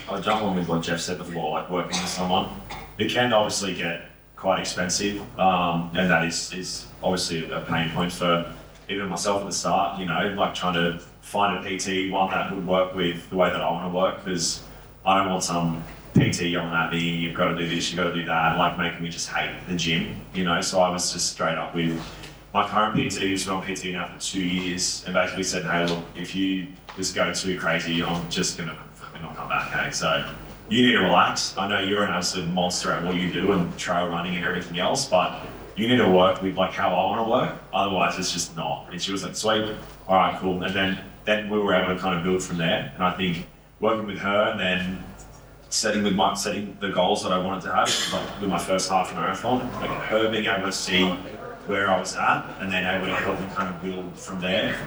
I'll jump on with what Jeff said before, like working with someone. It can obviously get quite expensive, and that is obviously a pain point for even myself at the start, like trying to find a PT, one that would work with the way that I want to work, because I don't want some PT yelling at me, you've got to do this, you've got to do that, like making me just hate the gym, So I was just straight up with my current PT, who's been on PT now for 2 years, and basically said, hey, look, if you just go too crazy, I'm just going to fucking not come back, okay? So you need to relax. I know you're an absolute monster at what you do and trail running and everything else, but you need to work with like how I want to work, otherwise it's just not. And she was like, sweet, all right, cool. And then we were able to kind of build from there. And I think working with her and then setting the goals that I wanted to have, like with my first half marathon, like her being able to see where I was at and then able to help me kind of build from there.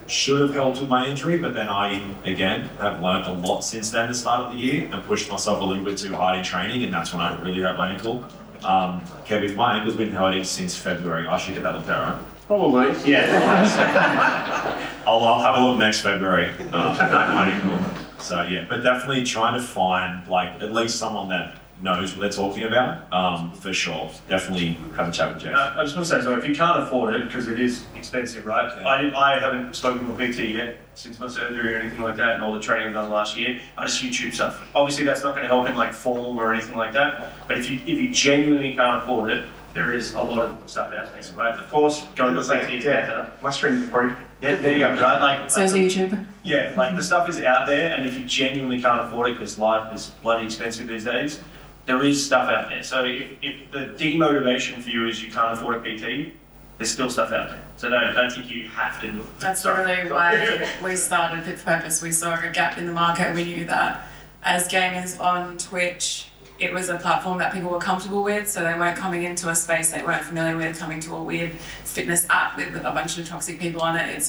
Should have helped with my injury, but then I, again, have learned a lot since then, the start of the year, and pushed myself a little bit too hard in training, and that's when I really hurt my ankle. Kev, if my ankle's been hurting since February, I should get that looked at, right? Probably, yeah. I'll have a look next February. My ankle. So yeah, but definitely trying to find like at least someone that knows what they're talking about, for sure. Definitely have a chat with Jeff. I just want to say, so if you can't afford it, because it is expensive, right? Yeah. I haven't spoken to a PT yet since my surgery or anything like that, and all the training I've done last year. I just YouTube stuff. Obviously, that's not going to help in like form or anything like that. But if you genuinely can't afford it, there is a lot of stuff out there, right? Of course, go to a PT. Yeah, my stream is free. Yeah, there you go, right? Like, So is YouTube. yeah, like the stuff is out there, and if you genuinely can't afford it, because life is bloody expensive these days, there is stuff out there. So if the demotivation for you is you can't afford a PT, there's still stuff out there. So don't think you have to do it. That's really why we started Fit for Purpose. We saw a gap in the market. We knew that as gamers on Twitch, it was a platform that people were comfortable with, so they weren't coming into a space they weren't familiar with, coming to a weird fitness app with a bunch of toxic people on it.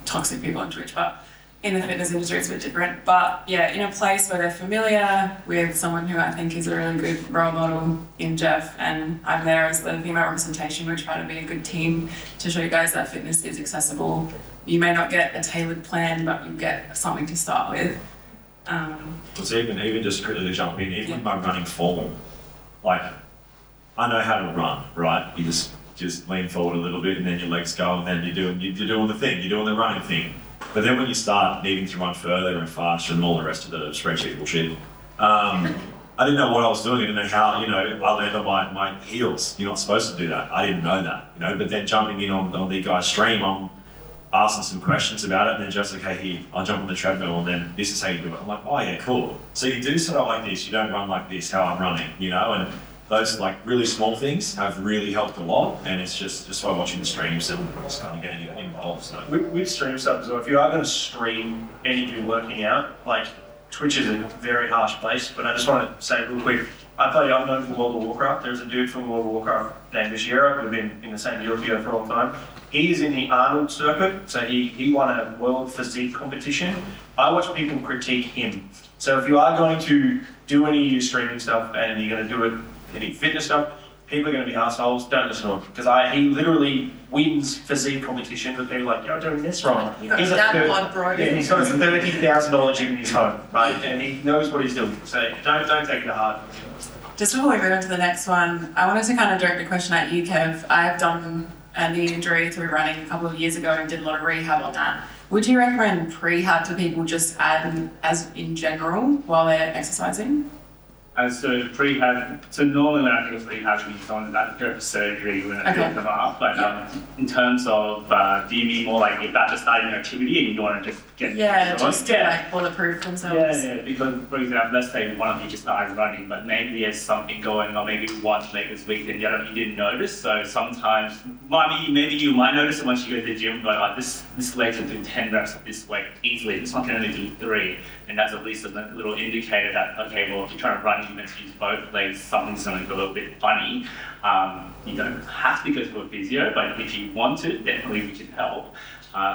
Toxic people on Twitch, but in the fitness industry it's a bit different. But yeah, in a place where they're familiar with someone who I think is a really good role model in Jeff, and I'm there as the female representation. We're trying to be a good team to show you guys that fitness is accessible. You may not get a tailored plan, but you get something to start with. It's even just quickly to jump in, even my running form, like I know how to run, right? You just lean forward a little bit and then your legs go and then you're doing the thing, you're doing the running thing. But then when you start needing to run further and faster and all the rest of the spreadsheet bullshit, I didn't know what I was doing. I didn't know how, I landed on my heels. You're not supposed to do that. I didn't know that, but then jumping in on the guy's stream, I'm asking some questions about it, and then just like, hey, here, I'll jump on the treadmill, and then this is how you do it. I'm like, oh yeah, cool. So you do sort of like this, you don't run like this, how I'm running, and those like really small things have really helped a lot, and it's just by watching the streams and just kind of getting involved. So. With stream stuff as well, if you are going to stream any of your working out, like Twitch is a very harsh place, but I just want to say real quick, I play unknown for World of Warcraft. There's a dude from World of Warcraft named Bashira, we've been in the same guild together for a long time. He's in the Arnold circuit, so he won a world physique competition. I watch people critique him. So if you are going to do any of your streaming stuff and you're going to do it, any fitness stuff, people are going to be assholes. Don't listen to him, because he literally wins physique competition, but they're like, you're doing this wrong. He's got that blood, bro. Yeah, he's got a $30,000 gym in his home, right? And he knows what he's doing. So don't take it to heart. Just before we move on to the next one, I wanted to kind of direct a question at you, Kev. I've done a knee injury through running a couple of years ago and did a lot of rehab on that. Would you recommend prehab to people just as in general while they're exercising? So prehab, so normally when I think of prehab, I mean someone that go for surgery when I build them up. But in terms of, do you mean more like if that's a starting activity and you don't want to just get just to like bulletproof themselves? Yeah, because for example, let's say one of you just started running, but maybe there's something going on, maybe one leg is weak and the other you didn't notice. So sometimes, maybe you might notice it once you go to the gym, but like this leg can do 10 reps of this weight easily, this one can only do 3. And that's at least a little indicator that, okay, well, if you're trying to run, you meant to use both legs, something's going to go a little bit funny. You don't have to go to a physio, but if you want to, definitely we can help.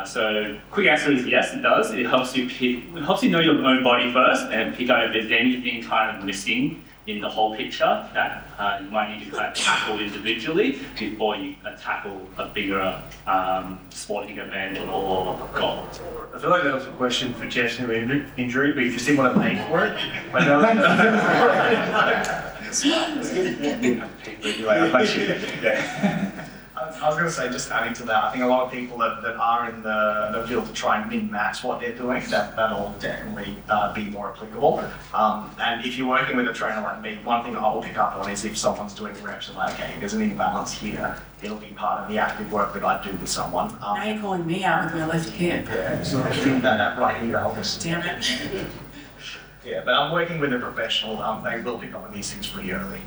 So quick answer is yes, it does. It helps you know your own body first and pick out if there's anything kind of missing in the whole picture that you might need to kind of tackle individually before you tackle a bigger sporting event or goal. I feel like that was a question for chest injury, but you just didn't want to pay for it. I was going to say, just adding to that, I think a lot of people that are in the field to try and min-max what they're doing, that'll definitely be more applicable. And if you're working with a trainer like me, one thing I will pick up on is if someone's doing reps and like, okay, there's an imbalance here, it'll be part of the active work that I do with someone. Now you're calling me out with my left hip. Yeah, so that right here, I'll just... Damn it. Yeah, but I'm working with a professional, they will pick up on these things pretty early.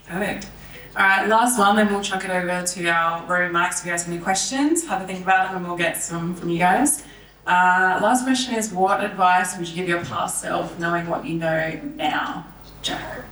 Perfect. All right, last one, then we'll chuck it over to our room mics if you guys have any questions. Have a think about them and we'll get some from you guys. Last question is, what advice would you give your past self knowing what you know now? Jack.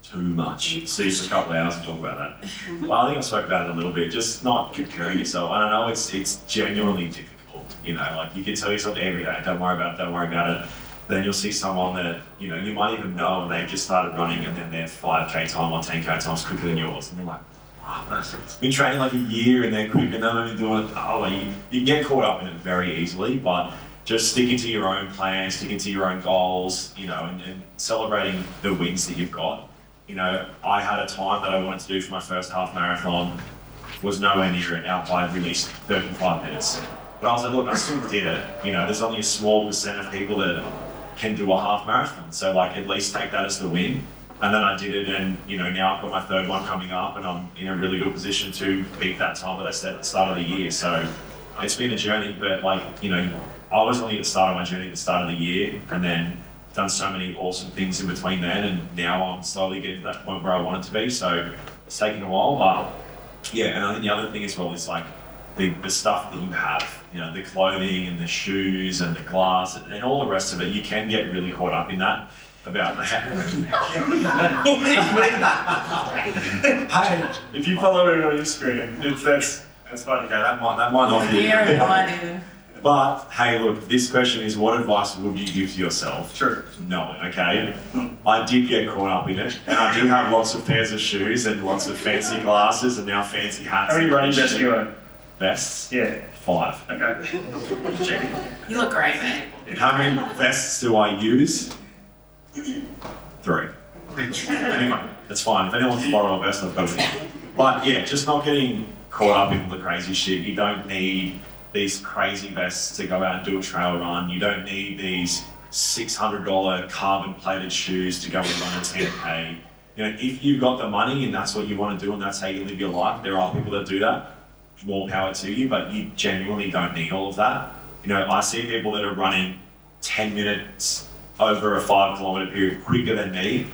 Too much. See you for a couple of hours to talk about that. Well, I think I spoke about it a little bit, just not comparing yourself. I don't know, it's genuinely difficult. You know, like you can tell yourself every day, don't worry about it. Then you'll see someone that, you know, you might even know and they've just started running and then their 5K time or 10K time's quicker than yours. And you're like, wow, been training like a year and they're quicker and they're only doing it. You can get caught up in it very easily, but just sticking to your own plans, sticking to your own goals, you know, and celebrating the wins that you've got. You know, I had a time that I wanted to do for my first half marathon, was nowhere near it, out by at least 35 minutes. But I was like, look, I still did it. You know, there's only a small percent of people that can do a half marathon. So like at least take that as the win. And then I did it and, you know, now I've got my third one coming up and I'm in a really good position to beat that time that I set at the start of the year. So it's been a journey, but like, you know, I was only at the start of my journey at the start of the year and then done so many awesome things in between then and now I'm slowly getting to that point where I wanted to be. So it's taken a while, but yeah, and I think the other thing as well is like the stuff that you have, you know, the clothing and the shoes and the glass and all the rest of it, you can get really caught up in that about that. Hey, if you follow me on Instagram, that's funny. Okay, that might not be. Yeah, But hey, look, this question is, what advice would you give to yourself? True. No, okay? I did get caught up in it, and I do have lots of pairs of shoes and lots of fancy glasses and now fancy hats. How many running vests do you own? Vests? Yeah. 5. Okay. Check. You look great, mate. And how many vests do I use? 3. Anyway, that's fine. If anyone wants to borrow a vest, I've got it. But yeah, just not getting caught up in the crazy shit. You don't need these crazy vests to go out and do a trail run. You don't need these $600 carbon plated shoes to go and run a 10K. You know, if you've got the money and that's what you want to do and that's how you live your life, there are people that do that. More power to you, but you genuinely don't need all of that. You know, I see people that are running 10 minutes over a 5 kilometer period quicker than me,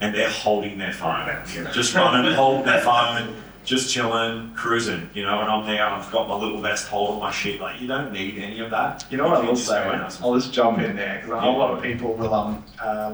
and they're holding their phone, just running, holding their phone, just chilling, cruising, you know, and I'm there, I've got my little vest holding my shit, like, you don't need any of that. You know what I will Just say? go out. I'll just jump in there because a lot of people will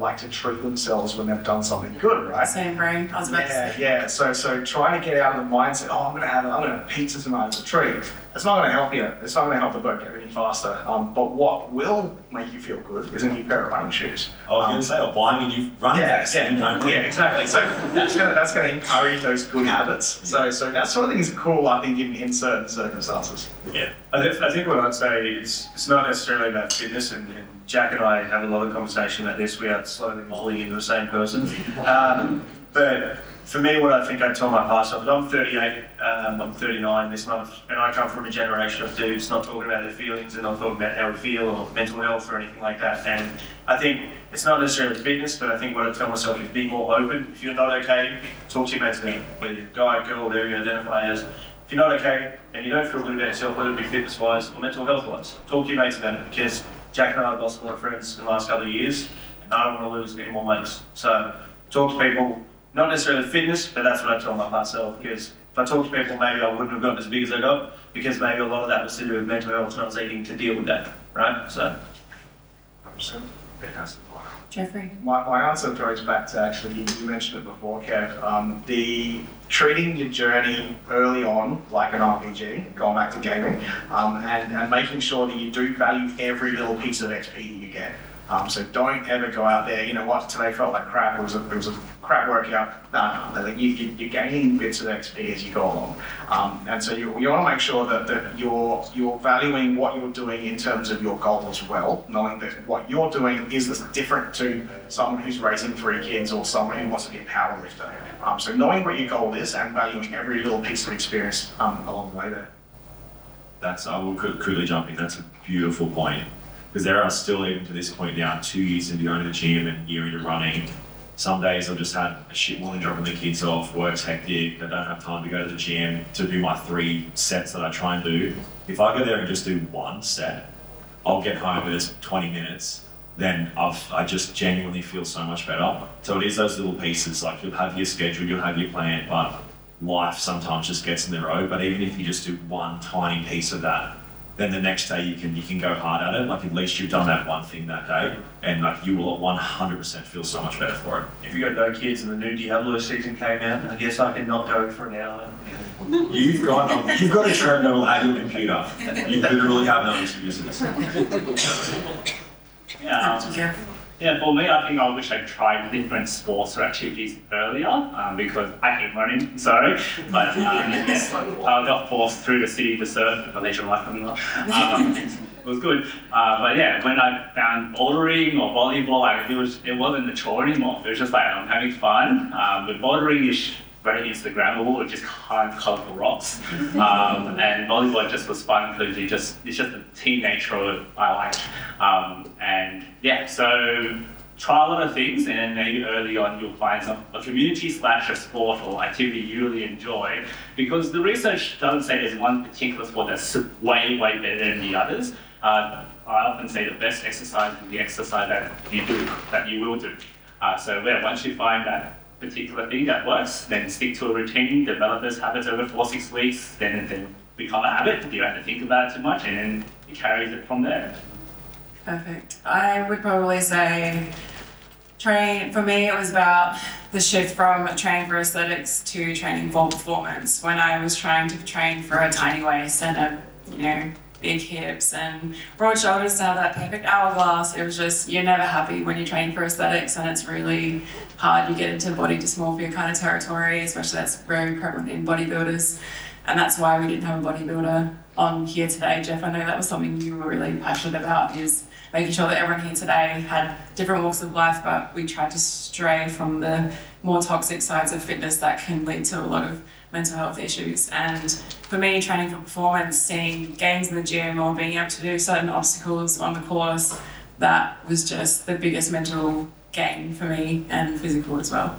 like to treat themselves when they've done something good, right? Same brain. I was about to say. Yeah. So trying to get out of the mindset, oh, I'm gonna have pizza tonight as a treat. It's not gonna help you. It's not gonna help the boat get any faster. But what will make you feel good is a new pair of running shoes. I was going to say, I'll buy me new running vest. Yeah, exactly. So that's gonna encourage those good habits. So that sort of thing is cool, I think, in certain circumstances. Yeah. I think what I'd say is it's not necessarily about fitness, and Jack and I have a lot of conversation about this. We are slowly molding into the same person. But for me, what I think I tell my past self is I'm 38, I'm 39 this month, and I come from a generation of dudes not talking about their feelings and not talking about how we feel or mental health or anything like that. And I think it's not necessarily fitness, but I think what I tell myself is be more open. If you're not okay, talk to your mates then, whether you're a guy, girl, whatever you identify as. If you're not okay and you don't feel good about yourself, whether it be fitness-wise or mental health-wise, talk to your mates about it, because Jack and I have lost a lot of friends in the last couple of years, and I don't want to lose any more mates. So talk to people, not necessarily fitness, but that's what I tell my past self, because if I talk to people, maybe I wouldn't have gotten as big as I got, because maybe a lot of that was to do with mental health and I was eating to deal with that, right? So. Jeffrey. My answer goes back to actually, you mentioned it before, Kev, the treating your journey early on like an RPG, going back to gaming, and making sure that you do value every little piece of XP that you get. So don't ever go out there, you know what, today felt like crap, it was a crap workout. No, like you're gaining bits of XP as you go along. And so you want to make sure that you're valuing what you're doing in terms of your goal as well, knowing that what you're doing is different to someone who's raising 3 kids or someone who wants to be a powerlifter. So knowing what your goal is and valuing every little piece of experience along the way there. I will quickly jump in, that's a beautiful point. Because there are still, even to this point now, 2 years into going to the gym and year into running, some days I've just had a shit morning dropping the kids off, work's hectic, I don't have time to go to the gym to do my 3 sets that I try and do. If I go there and just do 1 set, I'll get home and it's 20 minutes, then I just genuinely feel so much better. So it is those little pieces, like you'll have your schedule, you'll have your plan, but life sometimes just gets in the road. But even if you just do 1 tiny piece of that, then the next day you can go hard at it. Like at least you've done that one thing that day, and like you will 100% feel so much better for it. If you got no kids and the new Diablo season came out, I guess I can not go for an hour. You've got a treadmill at your computer. You literally have no excuses. Yeah, for me, I think I wish I'd tried different sports or activities earlier because I hate running, sorry. But I got forced through the city to surf, a leisure life. It was good. But yeah, when I found bouldering or volleyball, it wasn't a chore anymore. It was just like I'm having fun. But bouldering is very Instagrammable, it just can't colourful rocks. And volleyball just was fun because it's just the team nature of it I liked. And yeah, so try a lot of things, and then maybe early on you'll find a community / a sport or activity you really enjoy, because the research doesn't say there's one particular sport that's way better than the others. I often say the best exercise is the exercise that you will do. So yeah, once you find that particular thing that works, then stick to a routine, develop those habits over 4-6 weeks, then it become a habit. You don't have to think about it too much, and then it carries it from there. Perfect. I would probably say for me, it was about the shift from training for aesthetics to training for performance. When I was trying to train for a tiny waist and big hips and broad shoulders to have that perfect hourglass, it was just, you're never happy when you train for aesthetics, and it's really hard. You get into body dysmorphia kind of territory, especially that's very prevalent in bodybuilders. And that's why we didn't have a bodybuilder on here today. Jeff, I know that was something you were really passionate about, is making sure that everyone here today had different walks of life, but we tried to stray from the more toxic sides of fitness that can lead to a lot of mental health issues. And for me, training for performance, seeing gains in the gym or being able to do certain obstacles on the course, that was just the biggest mental gain for me, and physical as well.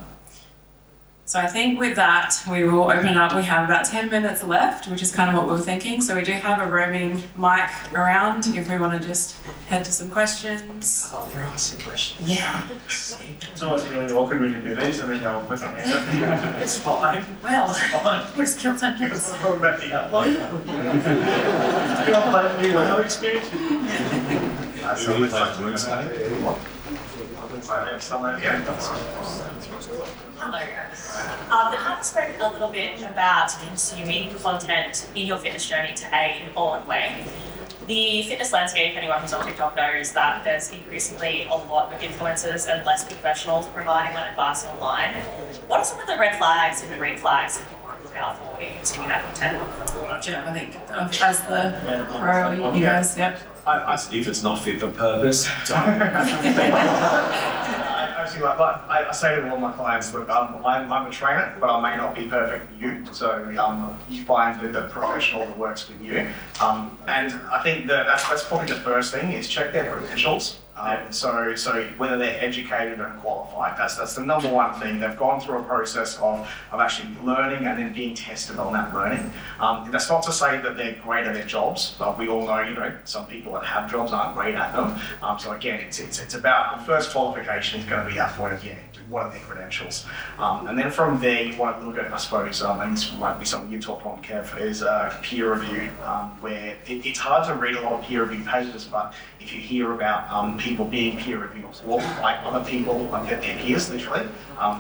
So I think with that, we will open it up. We have about 10 minutes left, which is kind of what we were thinking. So we do have a roaming mic around if we want to just head to some questions. Oh, there are some questions. Yeah. It's always really awkward when you do these. I mean, no one puts an answer. It's fine. Well, Fine. we're still 10 minutes. What about the upload? Do you upload me with no experience? Hello. I've spoken a little bit about consuming content in your fitness journey to aid all in way. The fitness landscape, anyone who's on TikTok knows that there's increasingly a lot of influencers and less professionals providing that advice online. What are some of the red flags and the green flags that you want to look out for when you're consuming that content? Jim, I think as the pro, you guys, yep. If it's not fit for purpose, Actually, I say to all my clients, look, I'm a trainer, but I may not be perfect for you. So you find the professional that works with you. And I think that's probably the first thing is check their credentials. So whether they're educated and qualified, that's the number one thing. They've gone through a process of actually learning and then being tested on that learning. That's not to say that they're great at their jobs. We all know, some people that have jobs aren't great at them. So again, it's about the first qualification is going to be that point of what are their credentials, and then from there you want to look at, I suppose, and this might be something you talked on, Kev, is peer review, where it's hard to read a lot of peer review papers, but if you hear about people being peer reviewed or like other people, like their peers literally,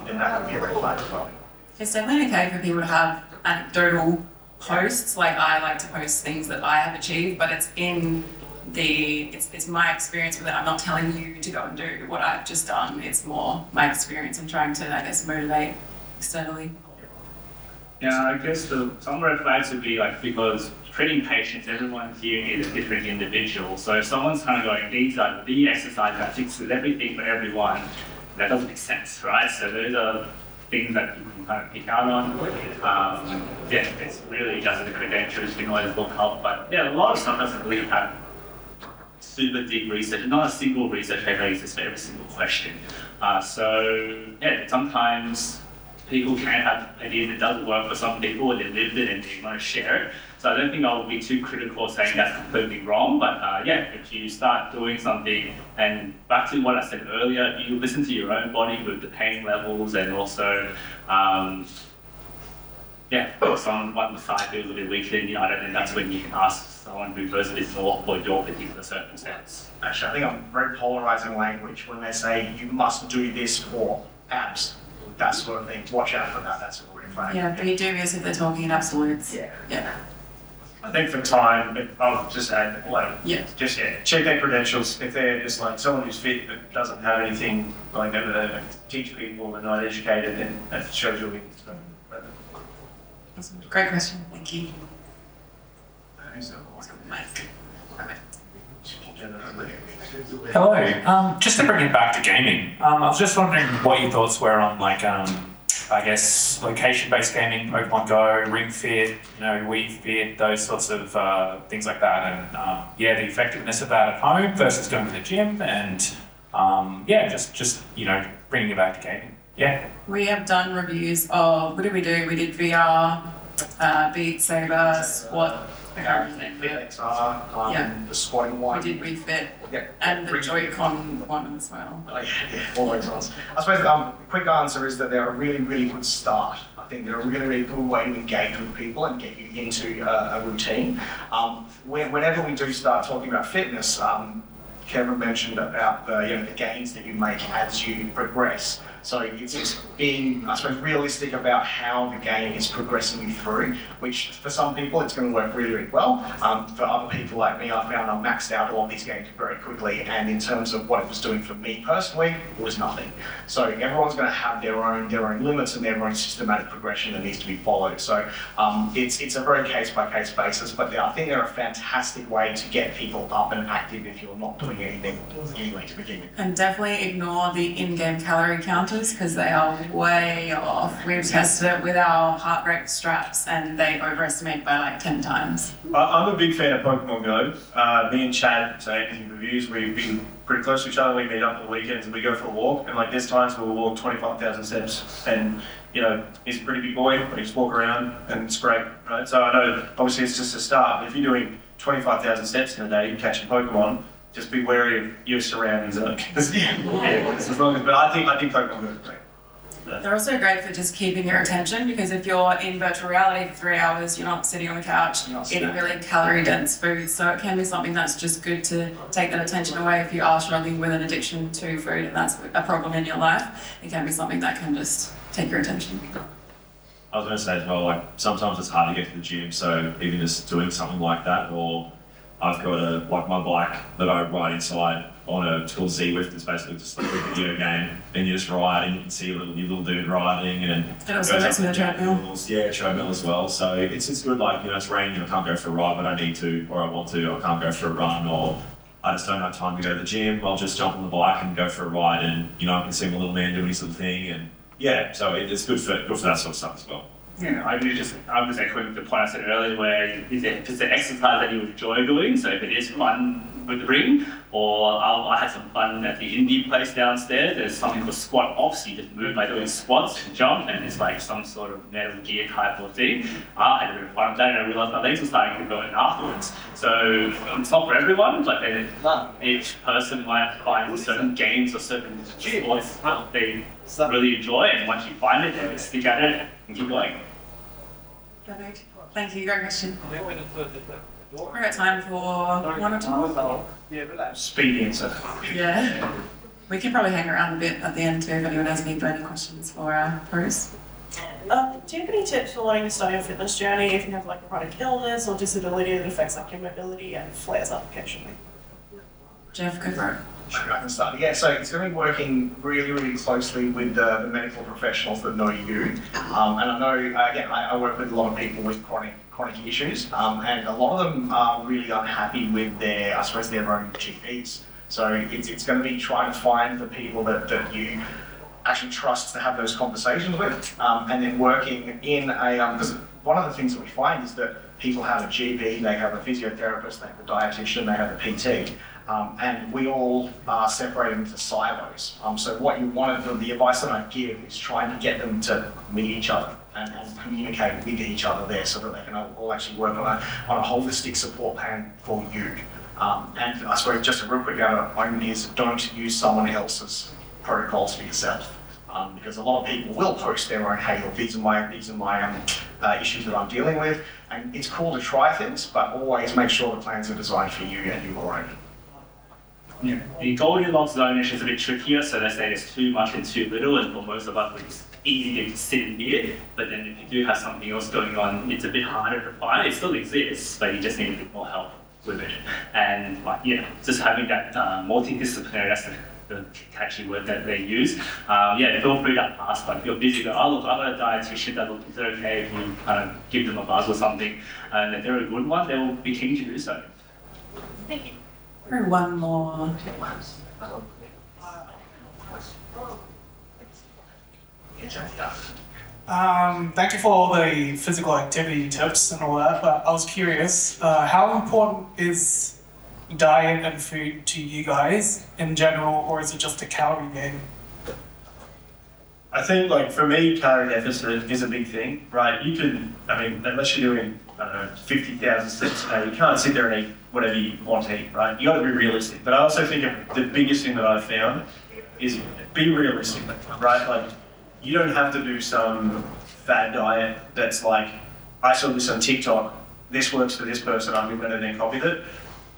then that could be a red flag as well. It's definitely okay for people to have anecdotal posts. Like I like to post things that I have achieved, but it's my experience with it. I'm not telling you to go and do what I've just done. It's more my experience and trying to, I guess, motivate externally. Yeah, I guess some red flags would be because treating patients, everyone here is a different individual. So if someone's kind of going, these are the exercise that fixes everything for everyone, that doesn't make sense, right? So those are things that you can kind of pick out on. It's really just the credentials, you can always look up, but a lot of stuff doesn't really have super deep research, not a single research paper exists for every single question. Sometimes people can have ideas that doesn't work for some people, and they lived it and they want to share it. So I don't think I would be too critical saying that's completely wrong, but if you start doing something, and back to what I said earlier, you listen to your own body with the pain levels, and also if someone side feels a bit weaker, I don't think that's when you can ask someone who goes a bit more for your particular circumstance. Actually, I think I'm very polarizing language when they say you must do this for abs, that sort of thing. Watch out for that. That's a red flag. Yeah, be dubious if they're talking in absolutes. Yeah. I think for time, I'll just add, check their credentials. If they're just someone who's fit but doesn't have anything, never teach people and not educated, then that shows you weakness. Awesome. Great question. Thank you. Hello. Just to bring it back to gaming, I was just wondering what your thoughts were on I guess location-based gaming, Pokemon Go, Ring Fit, Wii Fit, those sorts of things like that, and the effectiveness of that at home versus going to the gym, and just bringing it back to gaming. Yeah. We have done reviews of, what did we do? We did VR, Beat Saber, Squat, I can't remember the name. The squatting one. We did Refit, Yeah. and the Joy-Con one as well. All those ones. I suppose the quick answer is that they're a really, really good start. I think they're a really, really good way to engage with people and get you into a routine. Whenever we do start talking about fitness, Kevin mentioned about the gains that you make as you progress. So it's just being, I suppose, realistic about how the game is progressing you through, which for some people it's going to work really, really well. For other people like me, I found I maxed out all of these games very quickly, and in terms of what it was doing for me personally, it was nothing. So everyone's going to have their own limits and their own systematic progression that needs to be followed. So it's a very case-by-case basis, but I think they're a fantastic way to get people up and active if you're not doing anything anyway to begin with. And definitely ignore the in-game calorie count. counters because they are way off. We've tested it with our heart rate straps and they overestimate by like 10 times. I'm a big fan of Pokemon Go. Me and Chad, so Anything Reviews, we've been pretty close to each other. We meet up on the weekends and we go for a walk. And like there's times where we'll walk 25,000 steps. And you know, he's a pretty big boy, but he just walk around and it's great, right? So I know obviously it's just a start, but if you're doing 25,000 steps in a day, catching Pokemon, just be wary of your surroundings. As long as, but I think Pokemon Go is great. They're also great for just keeping your attention because if you're in virtual reality for 3 hours, you're not sitting on the couch eating really calorie dense food. So it can be something that's just good to take that attention away if you are struggling with an addiction to food and that's a problem in your life. It can be something that can just take your attention. I was going to say as well, like sometimes it's hard to get to the gym, so even just doing something like that, or I've got my bike that I ride inside on it's called Z-Wift. It's basically just like a video game, and you just ride and you can see your little dude riding, and it also makes me a treadmill. Yeah, treadmill as well. So it's good. Like it's raining, I can't go for a ride, but I need to, or I want to. I can't go for a run, or I just don't have time to go to the gym. I'll just jump on the bike and go for a ride, and I can see my little man doing his little thing, and yeah, so it's good for that sort of stuff as well. Yeah, I'm just echoing the point I said earlier, where if it's an exercise that you enjoy doing, so if it is fun with the ring, or I had some fun at the indie place downstairs, there's something called squat off, so you just move by doing squats and jump, and it's like some sort of metal gear type of thing. I had a bit of fun with that, and I realised my legs were starting to burn afterwards. So it's not for everyone, like each person might find certain games or certain sports they really enjoy, and once you find it, they stick at it and keep going. Perfect. Thank you, great question. We're at time for one or two more. Speed answer. Yeah. We can probably hang around a bit at the end too if anyone has any burning questions for our pros. Do you have any tips for learning to start your fitness journey if you have like a chronic illness or disability that affects like your mobility and flares up occasionally? Jeff, go for it. Sure, I can start. Yeah, so it's going to be working really, really closely with the medical professionals that know you. And I know, again, I work with a lot of people with chronic issues, and a lot of them are really unhappy with their own GPs. So it's going to be trying to find the people that you actually trust to have those conversations with, and then working in because one of the things that we find is that people have a GP, they have a physiotherapist, they have a dietitian, they have a PT. And we all are separated into silos. So what you want to do, the advice that I give is trying to get them to meet each other and communicate with each other there so that they can all actually work on a holistic support plan for you. And I suppose just a real quick point is don't use someone else's protocols for yourself. Because a lot of people will post their own, hey, look, these are my issues that I'm dealing with. And it's cool to try things, but always make sure the plans are designed for you and your own. Yeah. The Goldilocks zone is a bit trickier, so they say there's too much and too little, and for most of us it's easy to sit in here, but then if you do have something else going on, it's a bit harder to find. It still exists, but you just need a bit more help with it. And just having that multidisciplinary, that's the catchy word that they use. Feel free to ask, like if you're busy, go, oh look, I've got a dietitian that is it okay if you kind of give them a buzz or something, and if they're a good one, they will be keen to do so. Thank you. Or one more. Thank you for all the physical activity tips and all that, but I was curious, how important is diet and food to you guys in general, or is it just a calorie game? I think, like, for me, calorie deficit is a big thing, right? Unless you're doing, 50,000 steps a day, you can't sit there and eat whatever you want to eat, right? You got to be realistic. But I also think the biggest thing that I've found is be realistic, right? Like, you don't have to do some fad diet that's like, I saw this on TikTok, this works for this person, I'm going to then copy that.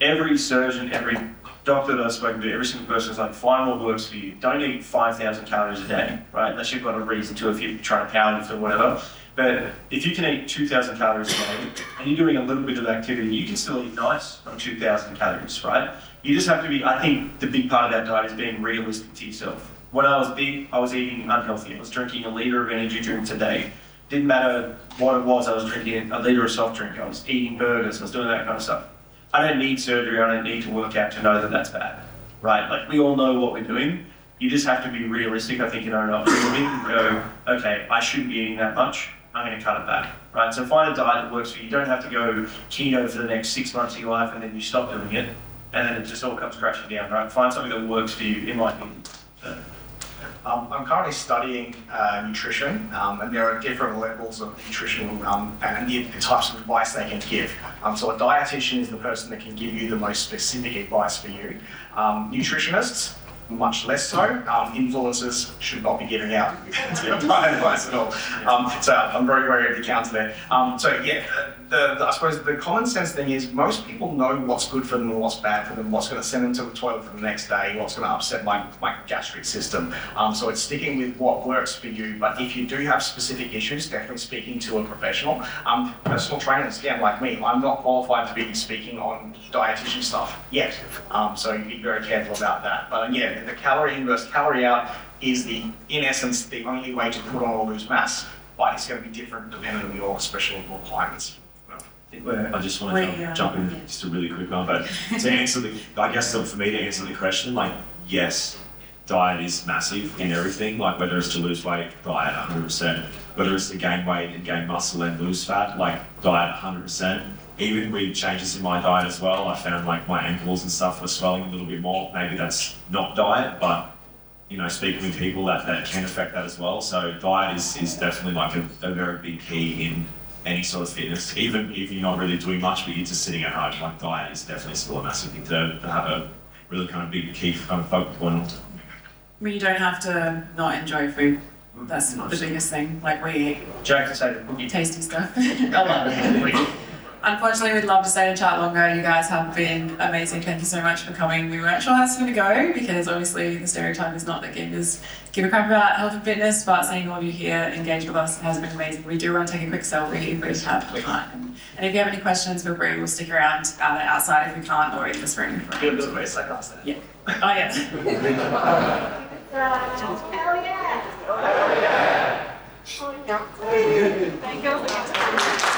Every surgeon, every doctor that I've spoken to, every single person is like, find what works for you. Don't eat 5,000 calories a day, right? Unless you've got a reason to, if you're trying to power lift or whatever. But if you can eat 2,000 calories a day and you're doing a little bit of activity, you can still eat nice on 2,000 calories, right? You just have to be, I think the big part of that diet is being realistic to yourself. When I was big, I was eating unhealthy. I was drinking a litre of energy drinks a day. Didn't matter what it was, I was drinking a litre of soft drink. I was eating burgers, I was doing that kind of stuff. I don't need surgery, I don't need to work out to know that that's bad, right? Like, we all know what we're doing. You just have to be realistic, I think, in own up and go, okay, I shouldn't be eating that much. I'm going to cut it back, right? So find a diet that works for you. You don't have to go keto for the next 6 months of your life and then you stop doing it, and then it just all comes crashing down, right? Find something that works for you, in my opinion. So. I'm currently studying nutrition, and there are different levels of nutrition and the types of advice they can give. So a dietitian is the person that can give you the most specific advice for you. Nutritionists, much less so. Influencers should not be giving out diet advice at all. So I'm very, very at the counter there. So yeah, I suppose the common sense thing is most people know what's good for them and what's bad for them, what's going to send them to the toilet for the next day, what's going to upset my gastric system. So it's sticking with what works for you. But if you do have specific issues, definitely speaking to a professional. Personal trainers, again, like me, I'm not qualified to be speaking on dietitian stuff yet. So be very careful about that. But yeah, the calorie in versus calorie out is in essence, the only way to put on or lose mass, but it's going to be different depending on your special requirements. I just want to jump in just a really quick one, but to answer for me to answer the question, like, yes, diet is massive in everything, like whether it's to lose weight, diet 100%, whether it's to gain weight and gain muscle and lose fat, like diet 100%. Even with changes in my diet as well, I found like my ankles and stuff were swelling a little bit more. Maybe that's not diet, but you know, speaking with people that can affect that as well. So diet is definitely like a very big key in any sort of fitness. Even if you're not really doing much, but you're just sitting at home, like diet is definitely still a massive thing to have a really kind of big key kind of focus point on. I mean, you don't have to not enjoy food. That's the biggest thing. Like we eat tasty stuff. Unfortunately, we'd love to stay to chat longer. You guys have been amazing. Thank you so much for coming. We weren't sure how this was going to go because obviously the stereotype is not that gamers give a crap about health and fitness, but seeing all of you here engage with us has been amazing. We do want to take a quick selfie if we have time. And if you have any questions, feel free. We'll stick around outside if we can't, or in this room. Good ways like us. Yeah. Oh yeah. Hell yeah! Hell yeah! Thank you.